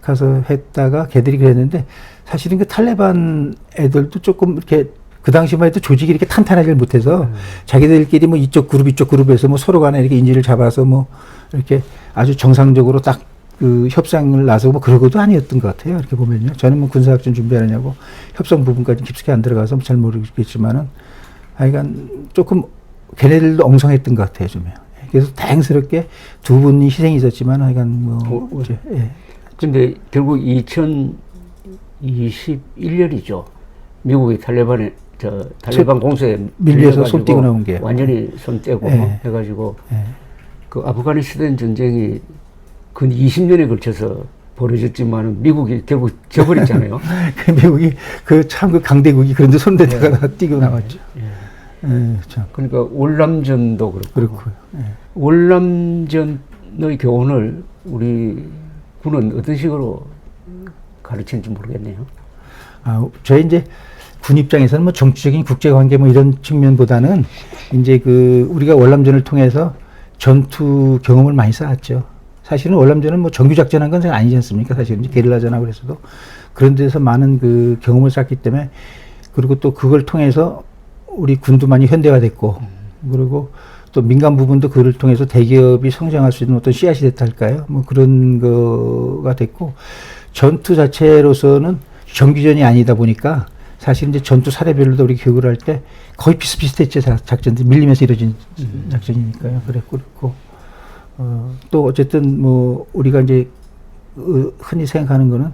가서 했다가 걔들이 그랬는데 사실은 그 탈레반 애들도 조금 이렇게 그 당시만 해도 조직이 이렇게 탄탄하지 못해서 자기들끼리 뭐 이쪽 그룹에서 뭐 서로 간에 이렇게 인지를 잡아서 뭐 이렇게 아주 정상적으로 딱 그 협상을 나서고 뭐 그러고도 아니었던 것 같아요. 이렇게 보면요. 저는 뭐 군사작전 준비하느냐고 협상 부분까지 깊숙이 안 들어가서 잘 모르겠지만은 하여간 조금 걔네들도 엉성했던 것 같아요. 좀요. 그래서 다행스럽게 두 분이 희생이 있었지만 하여간 이제 예. 근데 결국 2021년이죠. 미국이 탈레반 공세에 밀려서 손 떼고 나온 게 완전히 손 떼고 해가지고 그 아프가니스탄 전쟁이 근 20년에 걸쳐서 벌어졌지만 미국이 결국 져버렸잖아요. 미국이 참 강대국이 그런데 손 대다가 뛰고 나왔죠. 참. 그러니까 월남전도 그렇고요. 월남전의 교훈을 우리 군은 어떤 식으로 가르치는지 모르겠네요. 저희 이제 군 입장에서는 뭐 정치적인 국제관계 뭐 이런 측면보다는 이제 우리가 월남전을 통해서 전투 경험을 많이 쌓았죠. 사실은 월남전은 뭐 정규작전한 건 아니지 않습니까? 사실은 게릴라전하고 그래서도 그런 데서 많은 경험을 쌓기 때문에 그리고 또 그걸 통해서 우리 군도 많이 현대화됐고 그리고 또 민간 부분도 그를 통해서 대기업이 성장할 수 있는 어떤 씨앗이 됐다 할까요? 뭐 그런 거가 됐고 전투 자체로서는 정규전이 아니다 보니까 사실 이제 전투 사례별로도 우리 교육을 할 때 거의 비슷비슷했죠. 작전들이 밀리면서 이루어진 작전이니까요. 그랬고 또 어쨌든 뭐 우리가 이제 흔히 생각하는 거는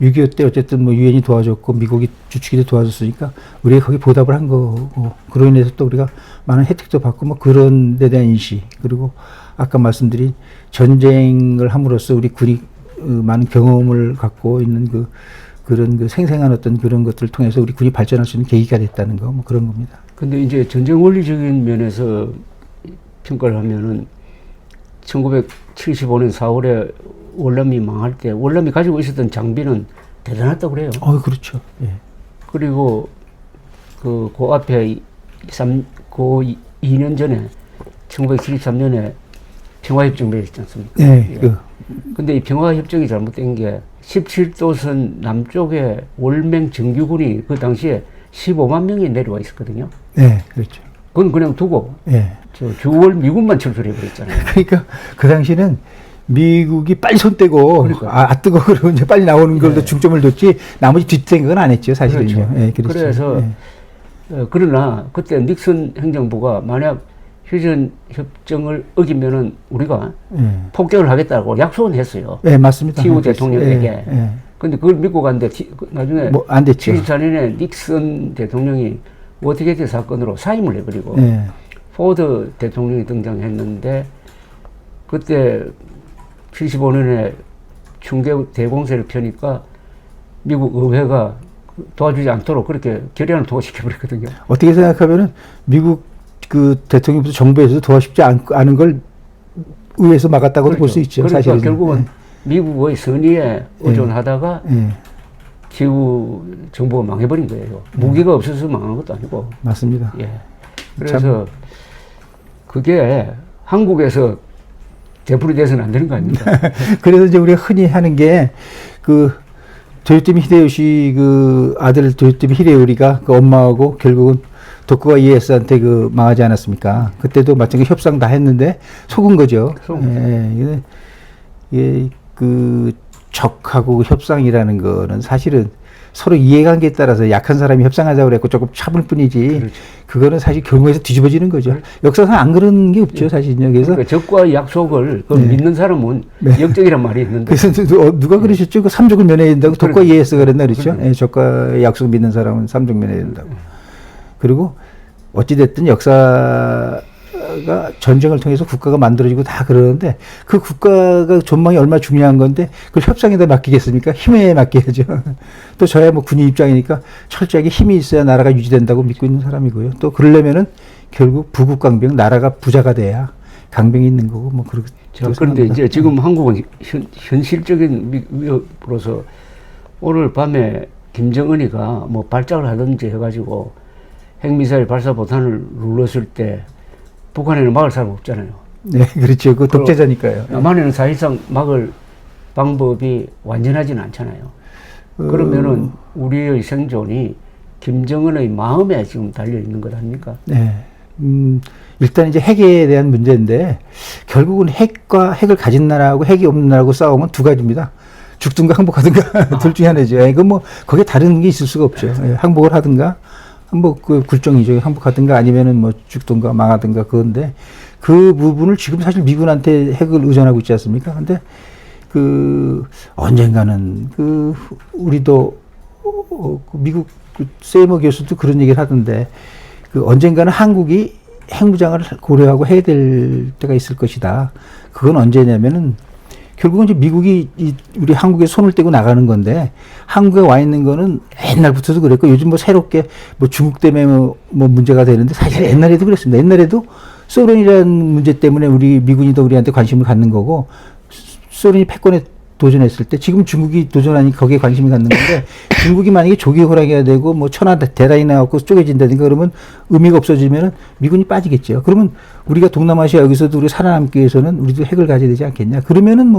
6.25 때 어쨌든 뭐 유엔이 도와줬고 미국이 주축이 도와줬으니까 우리가 거기 보답을 한 거고 그로 인해서 또 우리가 많은 혜택도 받고 뭐 그런 데 대한 인식 그리고 아까 말씀드린 전쟁을 함으로써 우리 군이 많은 경험을 갖고 있는 그런 생생한 어떤 그런 것들을 통해서 우리 군이 발전할 수 있는 계기가 됐다는 거 뭐 그런 겁니다. 근데 이제 전쟁 원리적인 면에서 평가를 하면은 1975년 4월에 월남이 망할 때 월남이 가지고 있었던 장비는 대단하다고 그래요. 그렇죠. 예. 그리고 그 앞에 2년 전에 1973년에 평화협정 맺었지 않습니까? 예. 근데 이 평화협정이 잘못된 게 17도선 남쪽에 월맹 정규군이 그 당시에 15만 명이 내려와 있었거든요. 네, 그렇죠. 그건 그냥 두고 주월 미군만 철수해버렸잖아요. 그러니까 그 당시는 미국이 빨리 손 떼고 뜨거 그러고 이제 빨리 나오는 걸로 중점을 뒀지 나머지 뒷생각은 안 했죠 사실은요. 그렇죠. 그래서 그러나 그때 닉슨 행정부가 만약 휴전 협정을 어기면은 우리가 폭격을 하겠다고 약속은 했어요. 네, 맞습니다. 티우 대통령에게. 근데 그걸 믿고 갔는데 나중에 뭐 안 됐죠. 74년에 닉슨 대통령이 워터게이트 사건으로 사임을 해버리고 포드 대통령이 등장했는데 그때 75년에 충계 대공세를 펴니까 미국 의회가 도와주지 않도록 그렇게 결의안을 통과시켜버렸거든요. 어떻게 생각하면은 미국 대통령부터 정부에서도 도와주지 않은 걸 의회에서 막았다고도 볼 수 있죠. 그러니까 사실은. 결국은 미국의 선의에 의존하다가 기후 정보가 망해버린 거예요. 무기가 없어서 망한 것도 아니고. 맞습니다. 예. 그래서 그게 한국에서 되풀이 돼서는 안 되는 거 아닙니까? 그래서 이제 우리가 흔히 하는 게 도요토미 히데요시 아들 도요토미 히데요리가 엄마하고 결국은 도쿠가 이에스한테 망하지 않았습니까? 그때도 마찬가지 협상 다 했는데 속은 거죠. 이게 적하고 협상이라는 거는 사실은 서로 이해관계에 따라서 약한 사람이 협상하자고 그랬고 조금 참을 뿐이지. 그렇죠. 그거는 사실 결국에서 뒤집어지는 거죠. 그렇죠. 역사상 안 그런 게 없죠, 사실은요. 그래서 그러니까 적과 약속을 믿는 사람은 역적이란 말이 있는데. 그래서 누가 그러셨죠? 그 삼족을 면해야 된다고 도쿠가 이에스가 그랬나 그랬죠? 적과 약속 믿는 사람은 삼족 면해야 된다고. 그리고 어찌됐든 역사가 전쟁을 통해서 국가가 만들어지고 다 그러는데 그 국가가 전망이 얼마나 중요한 건데 그걸 협상에다 맡기겠습니까? 힘에 맡겨야죠. 또 저야 군인 입장이니까 철저하게 힘이 있어야 나라가 유지된다고 믿고 있는 사람이고요. 또 그러려면은 결국 부국강병 나라가 부자가 돼야 강병이 있는 거고 그런데 이제 지금 한국은 현실적인 위협으로서 오늘 밤에 김정은이가 발작을 하든지 해가지고 핵미사일 발사 보탄을 눌렀을 때 북한에는 막을 사람 없잖아요. 네, 그렇죠. 그 독재자니까요. 남한에는 사실상 막을 방법이 완전하지는 않잖아요. 그러면은 우리의 생존이 김정은의 마음에 지금 달려 있는 것 아닙니까? 네. 일단 이제 핵에 대한 문제인데 결국은 핵을 가진 나라하고 핵이 없는 나라하고 싸우면 두 가지입니다. 죽든가 항복하든가 둘 중에 하나죠. 이건 거기에 다른 게 있을 수가 없죠. 항복을 하든가 굴종이죠. 항복하든가 아니면은 죽든가 망하든가 그건데 그 부분을 지금 사실 미군한테 핵을 의존하고 있지 않습니까? 근데 언젠가는 우리도 미국 세이머 교수도 그런 얘기를 하던데 언젠가는 한국이 핵무장을 고려하고 해야 될 때가 있을 것이다. 그건 언제냐면은 결국은 이제 미국이 우리 한국에 손을 떼고 나가는 건데 한국에 와 있는 거는 옛날부터도 그랬고 요즘 새롭게 중국 때문에 문제가 되는데 사실 옛날에도 그랬습니다. 옛날에도 소련이라는 문제 때문에 우리 미군이 더 우리한테 관심을 갖는 거고 소련이 패권에 도전했을 때 지금 중국이 도전하니 거기에 관심을 갖는 건데 중국이 만약에 조기 호락해야 되고 천하 대란이 나갖고 쪼개진다든가 그러면 의미가 없어지면은 미군이 빠지겠죠. 그러면 우리가 동남아시아 여기서도 우리 살아남기 위해서는 우리도 핵을 가져야 되지 않겠냐. 그러면은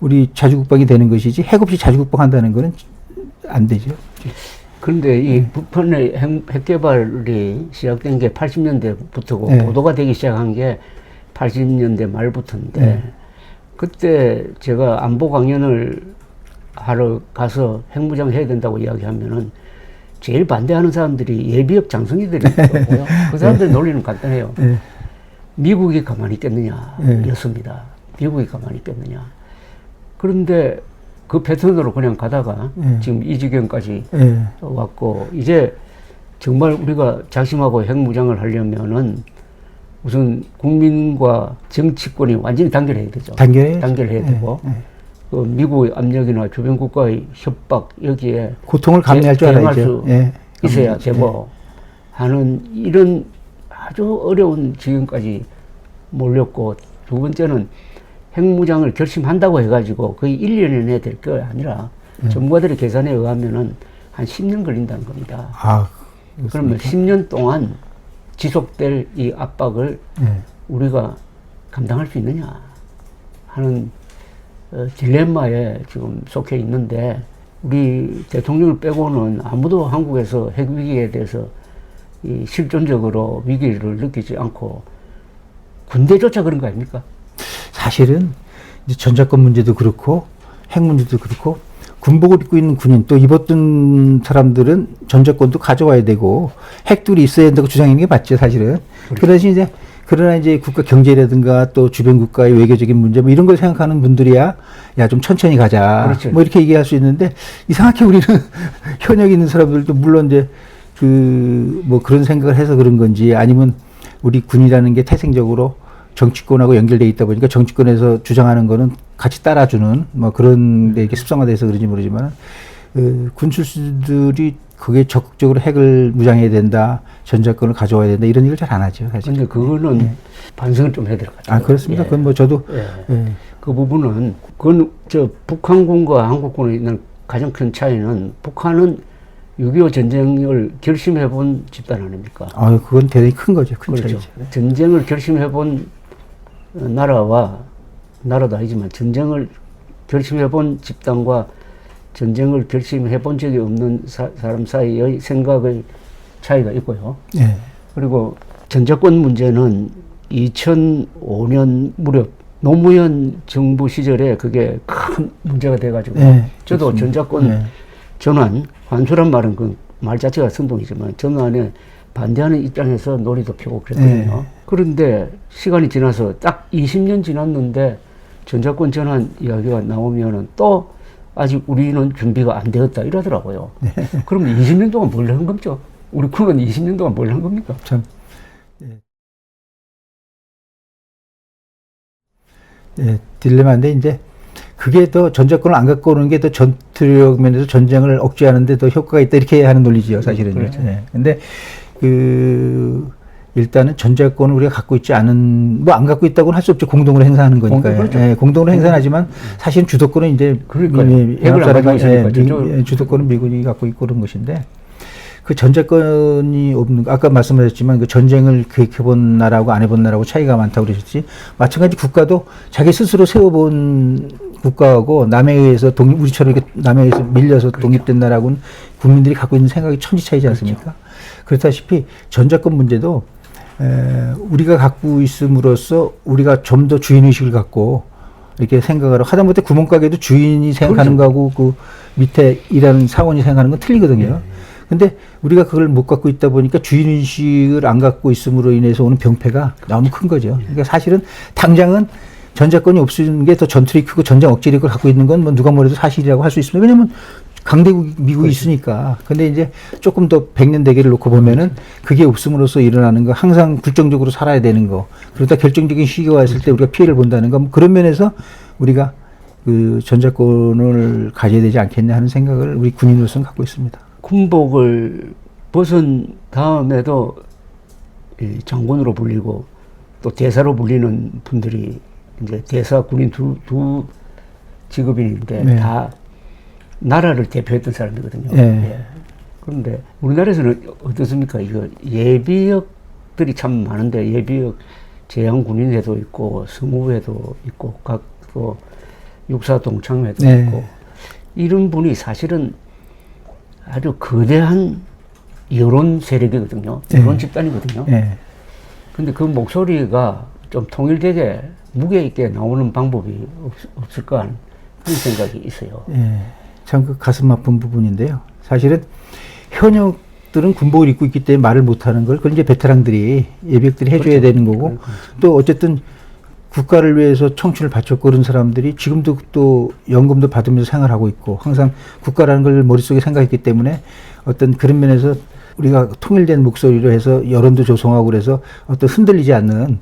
우리 자주국방이 되는 것이지 핵 없이 자주국방한다는 거는 안 되죠. 그런데 이 북한의 핵 개발이 시작된 게 80년대부터고 보도가 되기 시작한 게 80년대 말부터인데 그때 제가 안보 강연을 하러 가서 핵무장 해야 된다고 이야기하면은 제일 반대하는 사람들이 예비역 장성이들이고요. 그 사람들 논리는 간단해요. 미국이 가만히 있겠느냐 였습니다. 미국이 가만히 있겠느냐. 그런데 그 패턴으로 그냥 가다가 지금 이 지경까지 왔고 이제 정말 우리가 작심하고 핵무장을 하려면은 우선 국민과 정치권이 완전히 단결해야 되죠. 단결해야 되고 미국의 압력이나 주변 국가의 협박 여기에 고통을 감내할 줄 알아야죠. 있어야 되고 하는 이런 아주 어려운 지경까지 몰렸고 두 번째는 핵무장을 결심한다고 해가지고 거의 1년 내에 될 게 아니라 전문가들의 계산에 의하면은 한 10년 걸린다는 겁니다. 그러면 10년 동안 지속될 이 압박을 우리가 감당할 수 있느냐 하는 딜레마에 지금 속해 있는데 우리 대통령을 빼고는 아무도 한국에서 핵위기에 대해서 이 실존적으로 위기를 느끼지 않고 군대조차 그런 거 아닙니까? 사실은 이제 전자권 문제도 그렇고 핵 문제도 그렇고 군복을 입고 있는 군인 또 입었던 사람들은 전자권도 가져와야 되고 핵들이 있어야 된다고 주장하는 게 맞죠, 사실은. 그렇죠. 그러나 이제 국가 경제라든가 또 주변 국가의 외교적인 문제 이런 걸 생각하는 분들이야 좀 천천히 가자. 그렇죠. 이렇게 얘기할 수 있는데 이상하게 우리는 현역 있는 사람들도 물론 이제 그런 생각을 해서 그런 건지 아니면 우리 군이라는 게 태생적으로 정치권하고 연결돼 있다 보니까 정치권에서 주장하는 거는 같이 따라주는 그런 데 이렇게 습성화돼서 그런지 모르지만 군 출신들이 그게 적극적으로 핵을 무장해야 된다, 전자권을 가져와야 된다 이런 얘기를 잘 안 하죠. 사실. 근데 그거는 반성을 좀 해야 될 것 같아요. 그렇습니다. 그건 저도 그 부분은 그건 저 북한군과 한국군에 있는 가장 큰 차이는 북한은 6.25 전쟁을 결심해본 집단 아닙니까? 아, 그건 대단히 큰 거죠. 큰 그렇죠. 차이죠. 전쟁을 결심해본 나라와 나라도 아니지만 전쟁을 결심해본 집단과 전쟁을 결심해본 적이 없는 사람 사이의 생각의 차이가 있고요. 네. 그리고 전자권 문제는 2005년 무렵 노무현 정부 시절에 그게 큰 문제가 돼가지고 네, 저도 그렇습니다. 전자권 네. 전환, 환수란 말은 그 말 자체가 선동이지만 전환에 반대하는 입장에서 놀이도 펴고 그랬거든요. 네. 그런데 시간이 지나서 딱 20년 지났는데 전자권 전환 이야기가 나오면은 또 아직 우리는 준비가 안 되었다 이러더라고요. 네. 그럼 20년 동안 뭘 한 겁니까? 우리 군은 20년 동안 뭘 한 겁니까? 참. 예, 딜레마인데 이제 그게 더 전자권을 안 갖고 오는 게 더 전투력 면에서 전쟁을 억제하는데 더 효과가 있다 이렇게 하는 논리지요, 사실은요. 그렇죠. 예. 근데 일단은 전자권을 우리가 갖고 있지 않은 뭐 안 갖고 있다고는 할 수 없죠. 공동으로 행사하는 거니까요. 그렇죠. 예, 공동으로 행사하지만 사실은 주도권은 이제 그러니까요. 핵을 안 가지고 있으니까 저쪽은. 주도권은 미군이 갖고 있고 그런 것인데 그 전자권이 없는 거, 아까 말씀하셨지만 그 전쟁을 계획해본 나라하고 안 해본 나라하고 차이가 많다고 그러셨지. 마찬가지 국가도 자기 스스로 세워본 국가하고 남에 의해서 우리처럼 이렇게 남에 의해서 밀려서 그렇죠. 독립된 나라하고는 국민들이 갖고 있는 생각이 천지 차이지 않습니까? 그렇죠. 그렇다시피 전자권 문제도 우리가 갖고 있음으로써 우리가 좀 더 주인의식을 갖고 이렇게 생각을 하다못해 구멍가게도 주인이 생각하는 그렇죠. 거하고 그 밑에 일하는 사원이 생각하는 건 틀리거든요. 근데 우리가 그걸 못 갖고 있다 보니까 주인의식을 안 갖고 있음으로 인해서 오는 병폐가 너무 큰 거죠. 그러니까 사실은 당장은 전자권이 없는 게 더 전투력이 크고 전쟁 억제력을 갖고 있는 건 뭐 누가 뭐래도 사실이라고 할 수 있습니다. 왜냐면 강대국 미국이 그렇죠. 있으니까. 근데 이제 조금 더 100년 대계를 놓고 보면은 그게 없음으로써 일어나는 거 항상 굴정적으로 살아야 되는 거. 그러다 결정적인 시기가 왔을 때 우리가 피해를 본다는 거. 뭐 그런 면에서 우리가 그 전자권을 가져야 되지 않겠냐 하는 생각을 우리 군인으로서는 갖고 있습니다. 군복을 벗은 다음에도 이 장군으로 불리고 또 대사로 불리는 분들이 이제 대사 군인 두 직업인인데 네. 다 나라를 대표했던 사람이거든요. 네. 예. 그런데 우리나라에서는 어떻습니까? 이거 예비역들이 참 많은데 예비역 제향군인회도 있고 성우회도 있고 각또 육사동창회도 네. 있고 이런 분이 사실은 아주 거대한 여론 세력이거든요. 여론 네. 집단이거든요. 예. 근데 그 목소리가 좀 통일되게 무게 있게 나오는 방법이 없을까 하는 생각이 있어요. 예. 참 그 가슴 아픈 부분인데요. 사실은 현역들은 군복을 입고 있기 때문에 말을 못하는 걸 그건 이제 베테랑들이 예비역들이 해줘야 그렇죠. 되는 거고 또 어쨌든 국가를 위해서 청춘을 바쳤고 그런 사람들이 지금도 또 연금도 받으면서 생활하고 있고 항상 국가라는 걸 머릿속에 생각했기 때문에 어떤 그런 면에서 우리가 통일된 목소리로 해서 여론도 조성하고 그래서 어떤 흔들리지 않는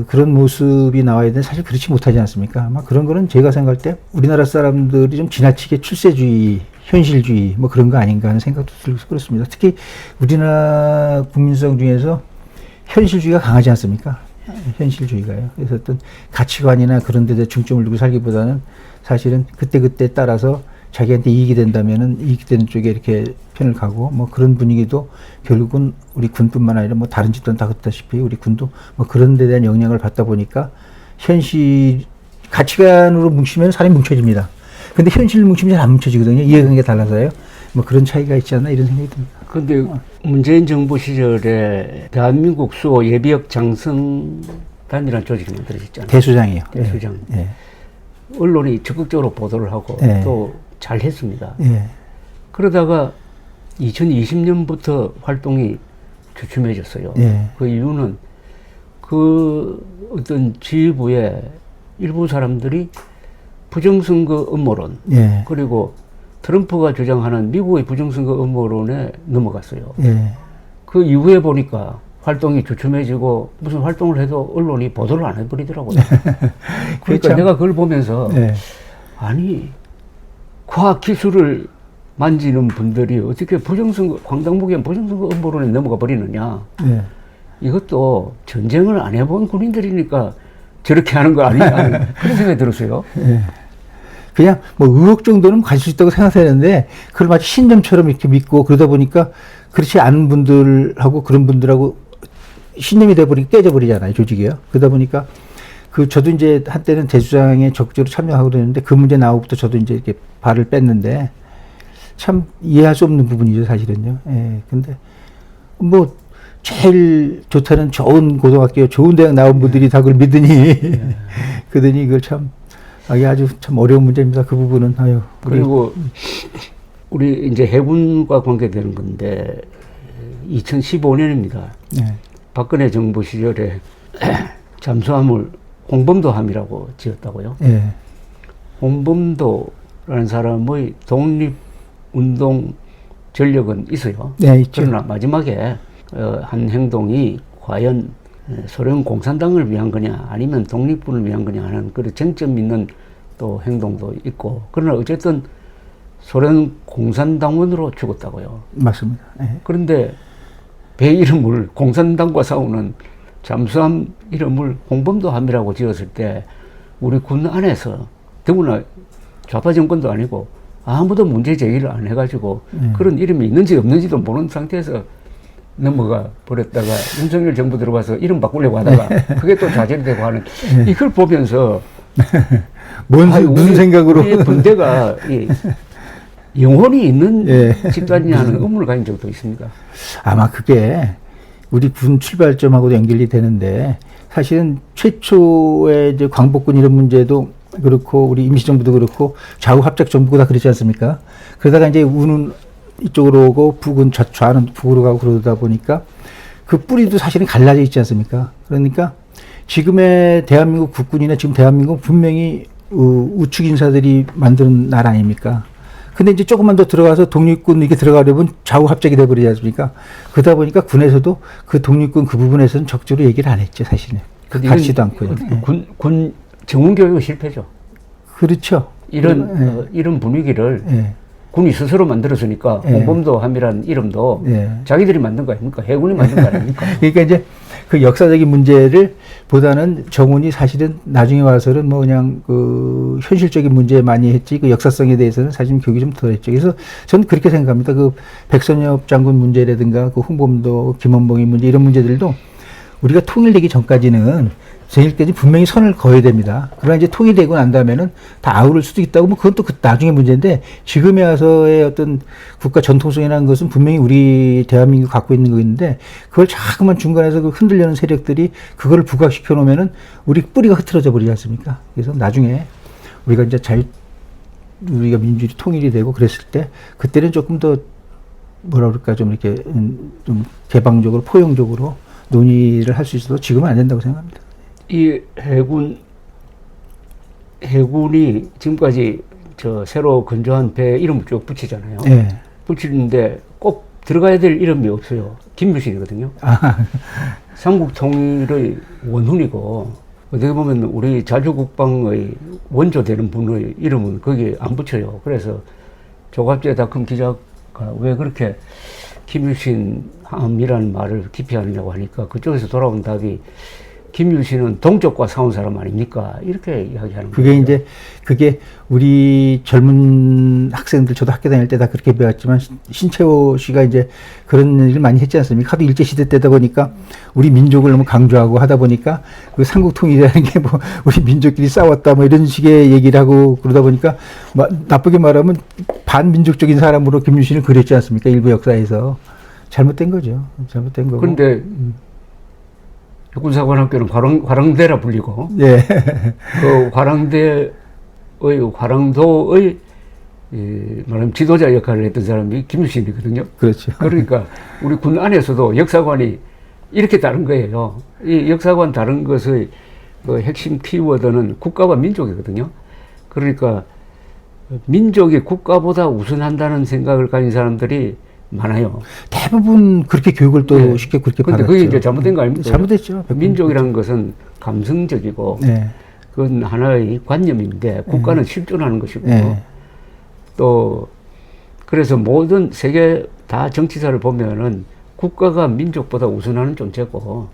그런 모습이 나와야 되는데 사실 그렇지 못하지 않습니까? 아마 그런 거는 제가 생각할 때 우리나라 사람들이 좀 지나치게 출세주의, 현실주의 뭐 그런 거 아닌가 하는 생각도 들어서 그렇습니다. 특히 우리나라 국민성 중에서 현실주의가 강하지 않습니까? 현실주의가요. 그래서 어떤 가치관이나 그런 데에 중점을 두고 살기보다는 사실은 그때그때 따라서 자기한테 이익이 된다면은 이익이 되는 쪽에 이렇게 편을 가고 뭐 그런 분위기도 결국은 우리 군뿐만 아니라 뭐 다른 집단 다 그렇다시피 우리 군도 뭐 그런 데 대한 영향을 받다 보니까 현실 가치관으로 뭉치면 사람이 뭉쳐집니다. 근데 현실 뭉치면 잘 안 뭉쳐지거든요. 이해관계가 달라서요. 뭐 그런 차이가 있지 않나 이런 생각이 듭니다. 근데 문재인 정부 시절에 대한민국 수호 예비역 장성단이라는 조직이 만들어졌잖아요. 대수장이요. 대수장. 예. 언론이 적극적으로 보도를 하고 예. 또 잘했습니다. 예. 그러다가 2020년부터 활동이 주춤해졌어요. 예. 그 이유는 그 어떤 지휘부의 일부 사람들이 부정선거 음모론 예. 그리고 트럼프가 주장하는 미국의 부정선거 음모론에 넘어갔어요. 예. 그 이후에 보니까 활동이 주춤해지고 무슨 활동을 해도 언론이 보도를 안 해버리더라고요. 그러니까 그렇죠. 내가 그걸 보면서 예. 아니 과학기술을 만지는 분들이 어떻게 부정선거 황당무계한 부정선거 음모론에 넘어가 버리느냐. 예. 이것도 전쟁을 안 해본 군인들이니까 저렇게 하는 거 아니냐 그런 생각이 들었어요. 예. 그냥 뭐 의혹 정도는 가질 수 있다고 생각하는데 그걸 마치 신념처럼 이렇게 믿고 그러다 보니까 그렇지 않은 분들하고 그런 분들하고 신념이 돼버리고 깨져버리잖아요, 조직이요. 그러다 보니까 저도 이제 한때는 대주장에 적극적으로 참여하고 그랬는데 그 문제 나오고부터 저도 이제 이렇게 발을 뺐는데 참 이해할 수 없는 부분이죠, 사실은요. 예. 근데 뭐 제일 좋다는 좋은 고등학교, 좋은 대학 나온 분들이 다 그걸 믿으니 그러더니 이걸 참 이게 아주 참 어려운 문제입니다. 그 부분은 아유. 그리고 우리 이제 해군과 관계되는 건데 2015년입니다. 네. 박근혜 정부 시절에 잠수함을 홍범도함이라고 지었다고요. 네. 홍범도라는 사람의 독립운동 전력은 있어요. 네, 있죠. 그러나 마지막에 한 행동이 과연 소련 공산당을 위한 거냐 아니면 독립군을 위한 거냐 하는 그런 쟁점 있는 또 행동도 있고 그러나 어쨌든 소련 공산당원으로 죽었다고요. 맞습니다. 네. 그런데 배 이름을 공산당과 싸우는 잠수함 이름을 홍범도함이라고 지었을 때 우리 군 안에서 더구나 좌파 정권도 아니고 아무도 문제 제기를 안 해가지고 그런 이름이 있는지 없는지도 모르는 상태에서 넘어가 버렸다가 윤석열 정부 들어와서 이름 바꾸려고 하다가 그게 또 좌절되고 하는 이걸 보면서 무슨 생각으로 우리 군대가 영혼이 있는 예. 집단이냐는 의문을 가진 적도 있습니다. 아마 그게 우리 군 출발점하고도 연결이 되는데 사실은 최초의 이제 광복군 이런 문제도 그렇고 우리 임시정부도 그렇고 좌우 합작 정부가 다 그렇지 않습니까? 그러다가 이제 우는 이쪽으로 오고 북은 좌는 북으로 가고 그러다 보니까 그 뿌리도 사실은 갈라져 있지 않습니까? 그러니까 지금의 대한민국 국군이나 지금 대한민국 분명히 우측 인사들이 만드는 나라 아닙니까? 근데 이제 조금만 더 들어가서 독립군 이렇게 들어가려면 좌우 합작이 돼버리지 않습니까? 그러다 보니까 군에서도 그 독립군 그 부분에서는 적극적으로 얘기를 안 했죠, 사실은. 가르치도 않고요. 군 정원 교육은 실패죠. 그렇죠. 이런 분위기를 예. 군이 스스로 만들었으니까 예. 홍범도함이라는 이름도 예. 자기들이 만든 거 아닙니까? 해군이 만든 거 아닙니까? 그러니까 이제 그 역사적인 문제를 보다는 정원이 사실은 나중에 와서는 뭐 그냥 그 현실적인 문제 많이 했지 그 역사성에 대해서는 사실 교육이 좀 덜했죠. 그래서 저는 그렇게 생각합니다. 그 백선엽 장군 문제라든가 그 홍범도, 김원봉의 문제 이런 문제들도 우리가 통일되기 전까지는 제일까지 분명히 선을 그어야 됩니다. 그러나 이제 통일되고 난 다음에는 다 아우를 수도 있다고 뭐 그건 또 그 나중에 문제인데 지금에 와서의 어떤 국가 전통성이라는 것은 분명히 우리 대한민국이 갖고 있는 거있는데 그걸 자꾸만 중간에서 그 흔들려는 세력들이 그거를 부각시켜 놓으면은 우리 뿌리가 흐트러져 버리지 않습니까? 그래서 나중에 우리가 이제 우리가 민주주의 통일이 되고 그랬을 때 그때는 조금 더 뭐라 그럴까 좀 이렇게 좀 개방적으로 포용적으로 논의를 할 수 있어도 지금은 안 된다고 생각합니다. 이 해군이 지금까지 새로 건조한 배 이름을 쭉 붙이잖아요. 네. 붙이는데 꼭 들어가야 될 이름이 없어요. 김유신이거든요. 삼국 통일의 원훈이고 어떻게 보면 우리 자주국방의 원조되는 분의 이름은 거기에 안 붙여요. 그래서 조갑제닷컴 기자가 왜 그렇게 김유신함이라는 말을 깊이 하느냐고 하니까 그쪽에서 돌아온 답이 김유신은 동쪽과 싸운 사람 아닙니까? 이렇게 이야기하는 거예요. 그게 이제 그게 우리 젊은 학생들 저도 학교 다닐 때 다 그렇게 배웠지만 신채호 씨가 이제 그런 일을 많이 했지 않습니까? 하도 일제 시대 때다 보니까 우리 민족을 너무 강조하고 하다 보니까 그 삼국 통일이라는 게 뭐 우리 민족끼리 싸웠다 뭐 이런 식의 얘기를 하고 그러다 보니까 나쁘게 말하면 반민족적인 사람으로 김유신을 그렸지 않습니까? 일부 역사에서 잘못된 거죠. 잘못된 거고. 그런데 육군사관학교는 화랑대라 불리고, 예. 그 화랑도의 말하면 지도자 역할을 했던 사람이 김유신이거든요. 그렇죠. 그러니까 우리 군 안에서도 역사관이 이렇게 다른 거예요. 이 역사관 다른 것의 그 핵심 키워드는 국가와 민족이거든요. 그러니까 민족이 국가보다 우선한다는 생각을 가진 사람들이 많아요. 대부분 그렇게 교육을 또 쉽게 그렇게 받았죠. 그런데 그게 이제 잘못된 거 아닙니까? 잘못됐죠. 민족이라는 것은 감성적이고, 네. 그건 하나의 관념인데, 국가는 실존하는 것이고, 네. 또, 그래서 모든 세계 다 정치사를 보면은 국가가 민족보다 우선하는 존재고,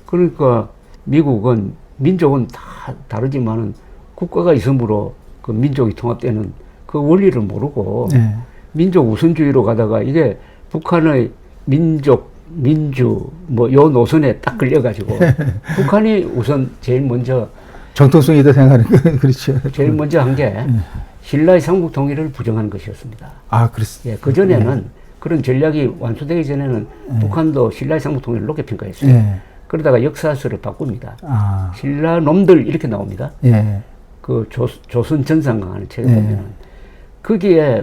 그러니까 미국은 민족은 다 다르지만은 국가가 있으므로 그 민족이 통합되는 그 원리를 모르고 네. 민족 우선주의로 가다가 이게 북한의 민족, 민주 뭐 요 노선에 딱 걸려가지고 북한이 우선 제일 먼저 정통성이다 생각하는 거 그렇죠. 제일 먼저 한 게 신라의 삼국 통일을 부정하는 것이었습니다. 아, 그렇습니다. 예, 그 전에는 그런 전략이 완수되기 전에는 북한도 신라의 삼국 통일을 높게 평가했어요. 예. 그러다가 역사서를 바꿉니다. 아, 신라 놈들 이렇게 나옵니다. 예. 그 조선 전상강 하는 책에 예. 보면은 거기에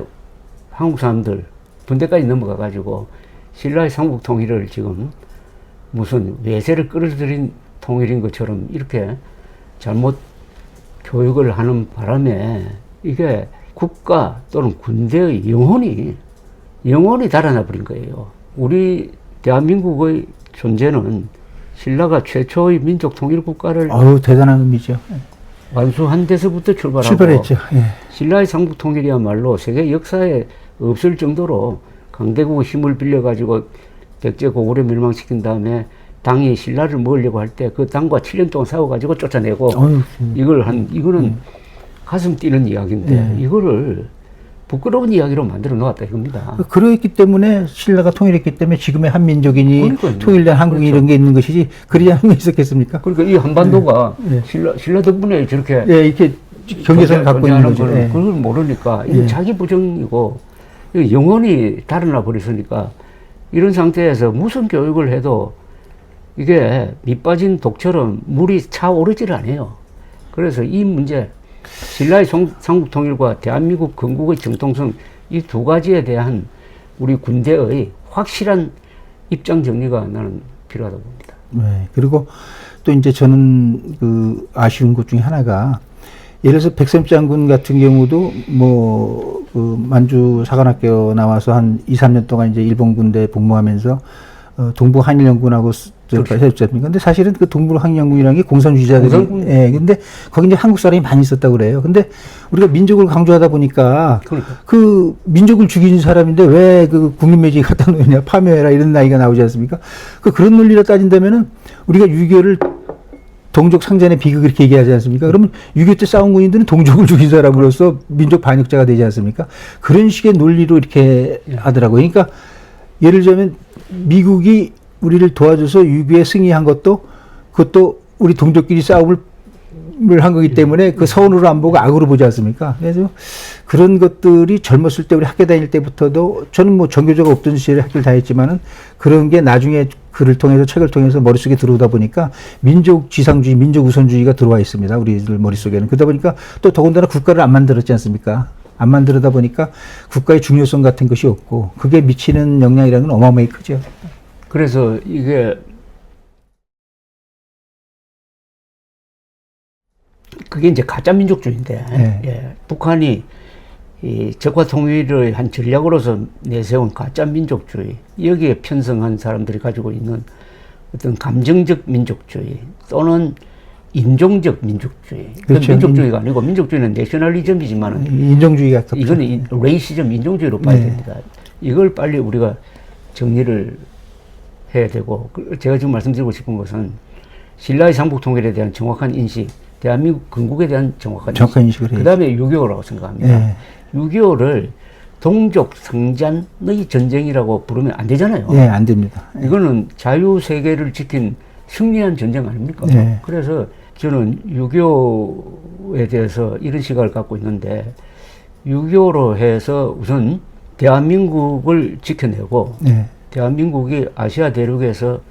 한국 사람들 분대까지 넘어가 가지고 신라의 삼국 통일을 지금 무슨 외세를 끌어들인 통일인 것처럼 이렇게 잘못 교육을 하는 바람에 이게 국가 또는 군대의 영혼이 달아나 버린 거예요. 우리 대한민국의 존재는 신라가 최초의 민족 통일 국가를 어우, 대단한 의미죠. 완수한 데서부터 출발하고 출발했죠. 예. 신라의 삼국 통일이야말로 세계 역사에 없을 정도로 강대국의 힘을 빌려가지고 백제 고구려 멸망시킨 다음에 당이 신라를 먹으려고 할 때 그 당과 7년 동안 싸워가지고 쫓아내고 어휴, 이거는 가슴 뛰는 이야기인데 예. 이거를 부끄러운 이야기로 만들어 놓았다 이겁니다. 그러했기 때문에 신라가 통일했기 때문에 지금의 한민족이니 그러니까요. 통일된 한국이 그렇죠. 이런 게 있는 것이지 그러지 않으면 있었겠습니까? 그러니까 이 한반도가 예. 신라 덕분에 저렇게 예, 이렇게 경계선을 갖고 있는 거죠. 거는 예. 그걸 모르니까 이건 예. 자기 부정이고 이거 영혼이 달아나 버렸으니까 이런 상태에서 무슨 교육을 해도 이게 밑 빠진 독처럼 물이 차오르질 않아요. 그래서 이 문제 신라의 삼국 통일과 대한민국 건국의 정통성 이 두 가지에 대한 우리 군대의 확실한 입장 정리가 나는 필요하다고 봅니다. 네. 그리고 또 이제 저는 그 아쉬운 것 중에 하나가 예를 들어서 백샘 장군 같은 경우도 뭐 그 만주 사관학교 나와서 한 2, 3년 동안 이제 일본 군대 복무하면서 동부 한일 연군하고 했지 않습니까? 근데 사실은 그 동부 한일 연군이라는 게 공산주의자들이 예. 근데 거기 이제 한국 사람이 많이 있었다고 그래요. 근데 우리가 민족을 강조하다 보니까 그러니까. 그 민족을 죽인 사람인데 왜 그 국민매직 갖다 놓느냐 파묘해라 이런 나이가 나오지 않습니까? 그런 논리로 따진다면은 우리가 6.25를 동족 상잔의 비극 이렇게 얘기하지 않습니까? 그러면 6.25 때 싸운 군인들은 동족을 죽인 사람으로서 민족 반역자가 되지 않습니까? 그런 식의 논리로 이렇게 하더라고요. 그러니까 예를 들자면 미국이 우리를 도와줘서 6.25에 승리한 그것도 우리 동족끼리 싸움을 한 거기 때문에 그 서운으로 안 보고 악으로 보지 않습니까? 그래서 그런 것들이 젊었을 때 우리 학교 다닐 때부터도 저는 뭐 전교조가 없던 시절에 학교를 다녔지만은 그런 게 나중에 글을 통해서 책을 통해서 머릿속에 들어오다 보니까 민족 지상주의, 민족 우선주의가 들어와 있습니다. 우리들 머릿속에는. 그러다 보니까 또 더군다나 국가를 안 만들었지 않습니까? 안 만들다 보니까 국가의 중요성 같은 것이 없고 그게 미치는 영향이라는 건 어마어마하게 크죠. 그래서 이게 그게 이제 가짜 민족주의인데 네. 예, 북한이 이 적화 통일을 한 전략으로서 내세운 가짜 민족주의 여기에 편성한 사람들이 가지고 있는 어떤 감정적 민족주의 또는 인종적 민족주의. 그렇죠. 민족주의가 아니고 민족주의는 내셔널리즘이지만 인종주의가 가깝죠. 이거는 레이시즘 인종주의로 봐야 네. 됩니다. 이걸 빨리 우리가 정리를 해야 되고 제가 지금 말씀드리고 싶은 것은 신라의 삼국 통일에 대한 정확한 인식, 대한민국 건국에 대한 정확한 인식, 그 다음에 6.25라고 생각합니다. 네. 6.25를 동족 상잔의 전쟁이라고 부르면 안 되잖아요. 네, 안 됩니다. 이거는 자유세계를 지킨 승리한 전쟁 아닙니까? 네. 그래서 저는 6.25에 대해서 이런 시각을 갖고 있는데 6.25로 해서 우선 대한민국을 지켜내고 네. 대한민국이 아시아 대륙에서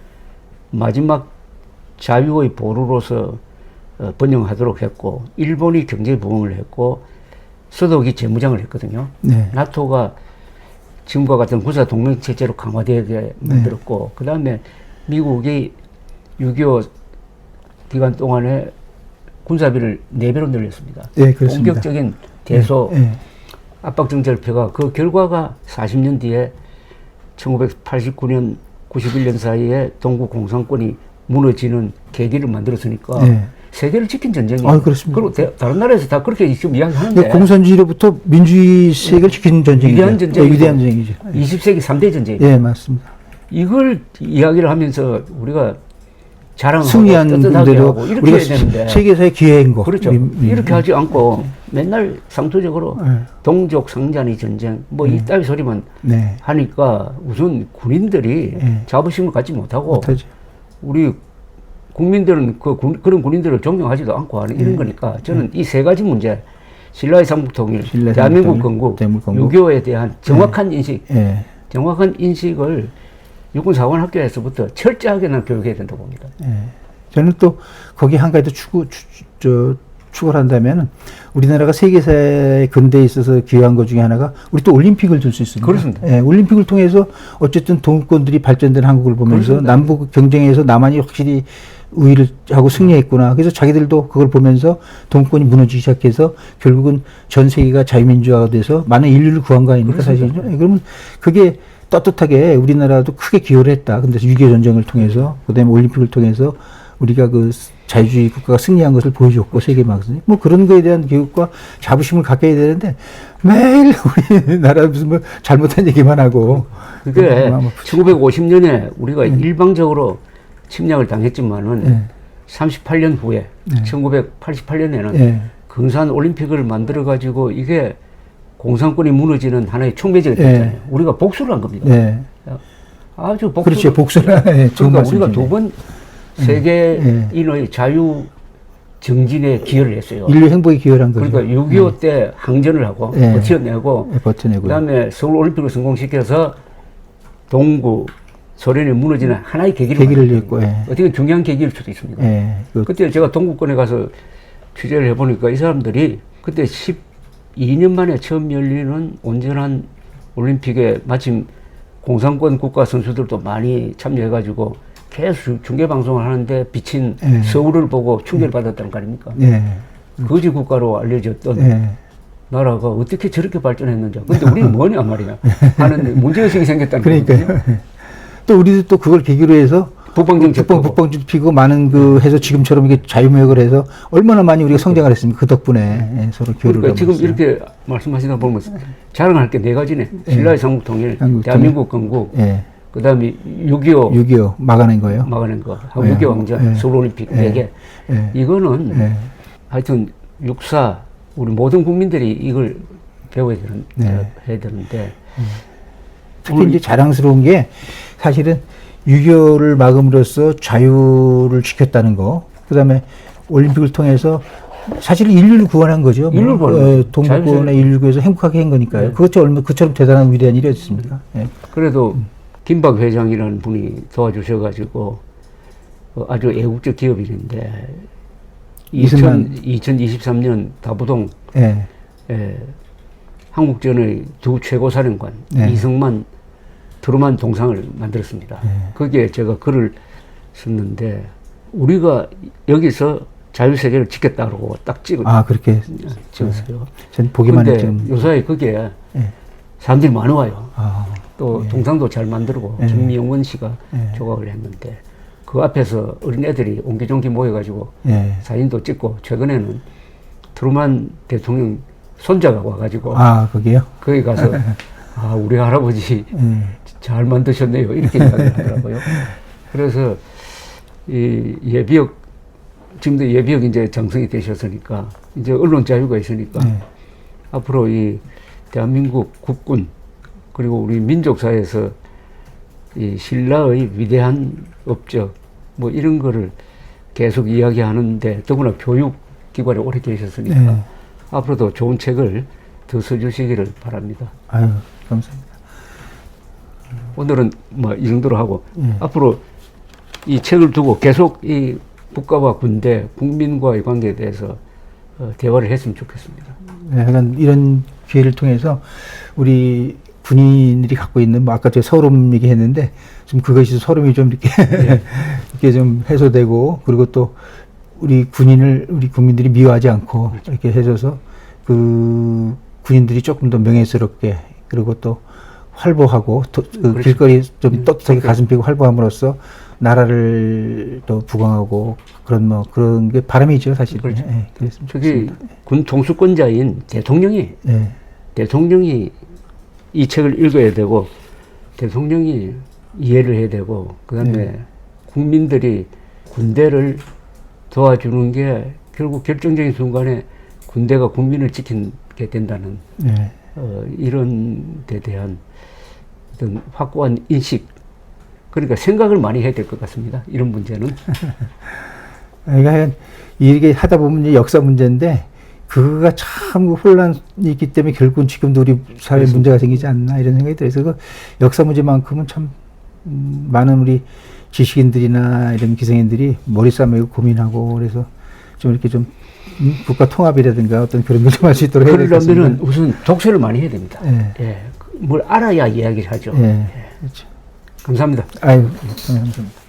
마지막 자유의 보루로서 번영하도록 했고 일본이 경제 부흥을 했고 서독이 재무장을 했거든요. 네. 나토가 지금과 같은 군사 동맹 체제로 강화되게 만들었고 그 다음에 미국이 6.25 기간 동안에 군사비를 4배로 늘렸습니다. 네, 그렇습니다. 본격적인 대소 네. 압박 정책을 펴가 그 결과가 40년 뒤에 1989년 91년 사이에 동구 공산권이 무너지는 계기를 만들었으니까 네. 세계를 지킨 전쟁이에요. 아, 그렇습니다. 그리고 다른 나라에서 다 그렇게 지금 이야기하는데 공산주의로부터 민주주의 세계를 지키는 전쟁이죠. 위대한 전쟁이고, 위대한 전쟁이죠. 20세기 3대 전쟁이에요. 예, 맞습니다. 이걸 이야기를 하면서 우리가 자랑하고 승리한 떳떳하게 분들도 하고 이렇게 해야 되는데 우리가 세계사의 기회인 거. 그렇죠. 이렇게 하지 않고 맨날 상투적으로 동족 상잔의 전쟁 뭐 이따위 소리만 네. 하니까 우선 군인들이 자부심을 갖지 못하고 못하죠. 우리 국민들은 그런 군인들을 존경하지도 않고 하는 이런 거니까 저는 이 세 가지 문제 신라의 삼국통일, 대한민국 건국, 6.25에 대한 정확한 인식, 정확한 인식을 육군사관학교에서부터 철저하게 난 교육해야 된다고 봅니다. 저는 또 거기 한 가지 더 추가를 한다면 우리나라가 세계사의 근대에 있어서 기여한 것 중에 하나가 우리 또 올림픽을 들 수 있습니다. 그렇습니다. 올림픽을 통해서 어쨌든 동구권들이 발전된 한국을 보면서 그렇습니다. 남북 경쟁에서 남한이 확실히 우위를 하고 승리했구나. 그래서 자기들도 그걸 보면서 동구권이 무너지기 시작해서 결국은 전 세계가 자유민주화가 돼서 많은 인류를 구한 거 아닙니까? 사실은. 그러면 그게 떳떳하게 우리나라도 크게 기여를 했다. 근데 6.25 전쟁을 통해서 그다음에 올림픽을 통해서 우리가 그 자유주의 국가가 승리한 것을 보여줬고 세계 막상 뭐 그런 거에 대한 교육과 자부심을 갖게 해야 되는데 매일 우리나라 무슨 뭐 잘못한 얘기만 하고 그게 1950년에 우리가 일방적으로 침략을 당했지만은 38년 후에 1988년에는 근산 올림픽을 만들어 가지고 이게 공산권이 무너지는 하나의 촉매제가 됐잖아요. 우리가 복수를 한 겁니다. 아주 복수. 그렇죠. 복수를. 그러니까 우리가 두 번 세계인의 자유 정진에 기여를 했어요. 인류 행복에 기여를 한 거죠. 그러니까 6.25 때 항전을 하고 버텨내고 그다음에 서울 올림픽을 성공시켜서 동구 소련이 무너지는 하나의 계기를 했고 어떻게 중요한 계기일 수도 있습니다. 그때 제가 동구권에 가서 취재를 해보니까 이 사람들이 그때 12년 만에 처음 열리는 온전한 올림픽에 마침 공산권 국가 선수들도 많이 참여해가지고 계속 중계방송을 하는데 비친 서울을 보고 충격을 받았다는 거 아닙니까? 거지 국가로 알려졌던 나라가 어떻게 저렇게 발전했는지. 근데 우리는 뭐냐 말이야. 하는 문제의식이 생겼다는 거예요. 그러니까요. 또 우리도 또 그걸 계기로 해서 북방정책 피고 많은 그 해서 지금처럼 이게 자유무역을 해서 얼마나 많이 우리가 성장을 했습니까? 그 덕분에 서로 교류를 그러니까 지금 이렇게 말씀하시다 보면 자랑할 게 네 가지네. 신라의 삼국통일, 대한민국 건국, 그다음에 6.25 막아낸 거예요. 막아낸 거. 6.25 항전, 서울올림픽 4개. 이거는 하여튼 육사 우리 모든 국민들이 이걸 배워야 해야 되는데 특히 이제 자랑스러운 게 사실은 6.25를 막음으로써 자유를 지켰다는 거. 그다음에 올림픽을 통해서 사실은 인류를 구원한 거죠. 동북권의 인류를 구해서 행복하게 한 거니까요. 그것처럼 대단한 위대한 일이었습니까? 그래도 김박 회장이라는 분이 도와주셔가지고 아주 애국적 기업인인데 2023년 다부동 한국전의 두 최고 사령관 이승만 트루만 동상을 만들었습니다. 거기에 제가 글을 썼는데 우리가 여기서 자유세계를 지켰다고 딱 그렇게 찍었어요. 전 보기만 했죠. 요사이 거기에 사람들이 많이 와요. 또 동상도 잘 만들고 김명원 씨가 조각을 했는데 그 앞에서 어린애들이 옹기종기 모여가지고 사진도 찍고 최근에는 트루만 대통령 손자가 와가지고 거기요? 거기 가서 우리 할아버지 잘 만드셨네요 이렇게 이야기를 하더라고요. 그래서 이 예비역 지금도 예비역 이제 장성이 되셨으니까 이제 언론 자유가 있으니까 앞으로 이 대한민국 국군 그리고 우리 민족사에서 이 신라의 위대한 업적 뭐 이런 거를 계속 이야기하는데 더구나 교육기관에 오래 계셨으니까 앞으로도 좋은 책을 더 써주시기를 바랍니다. 감사합니다. 오늘은 뭐 이 정도로 하고 앞으로 이 책을 두고 계속 이 국가와 군대, 국민과의 관계에 대해서 대화를 했으면 좋겠습니다. 약간 이런 기회를 통해서 우리 군인들이 갖고 있는 뭐 아까 제가 서름 얘기했는데 좀 그것이 서름이 좀 이렇게 이렇게 좀 해소되고 그리고 또 우리 국민들이 미워하지 않고 이렇게 해줘서 그 군인들이 조금 더 명예스럽게 그리고 또 활보하고 길거리 좀 떳떳하게 가슴 펴고 활보함으로써 나라를 또 부강하고 그런 게 바람이죠 사실. 그렇죠. 저기 군 통수권자인 대통령이 이 책을 읽어야 되고 대통령이 이해를 해야 되고 그다음에 국민들이 군대를 도와주는 게 결국 결정적인 순간에 군대가 국민을 지키게 된다는 네. 이런 데 대한 어떤 확고한 인식, 그러니까 생각을 많이 해야 될 것 같습니다. 이런 문제는. 그러니까 이게 하다 보면 이제 역사 문제인데 그거가 참 혼란이 있기 때문에 결국은 지금도 우리 사회에 그렇습니다. 문제가 생기지 않나 이런 생각이 들어서 그 역사 문제만큼은 참 많은 우리 지식인들이나 이런 기성인들이 머리 싸매고 고민하고 그래서 좀 이렇게 좀 국가 통합이라든가 어떤 그런 걸 좀 할 수 있도록 해야 될 것 같습니다. 그러려면은 우선 독서를 많이 해야 됩니다. 예. 예. 뭘 알아야 이야기를 하죠. 예. 예. 그렇죠. 감사합니다. 아유, 감사합니다.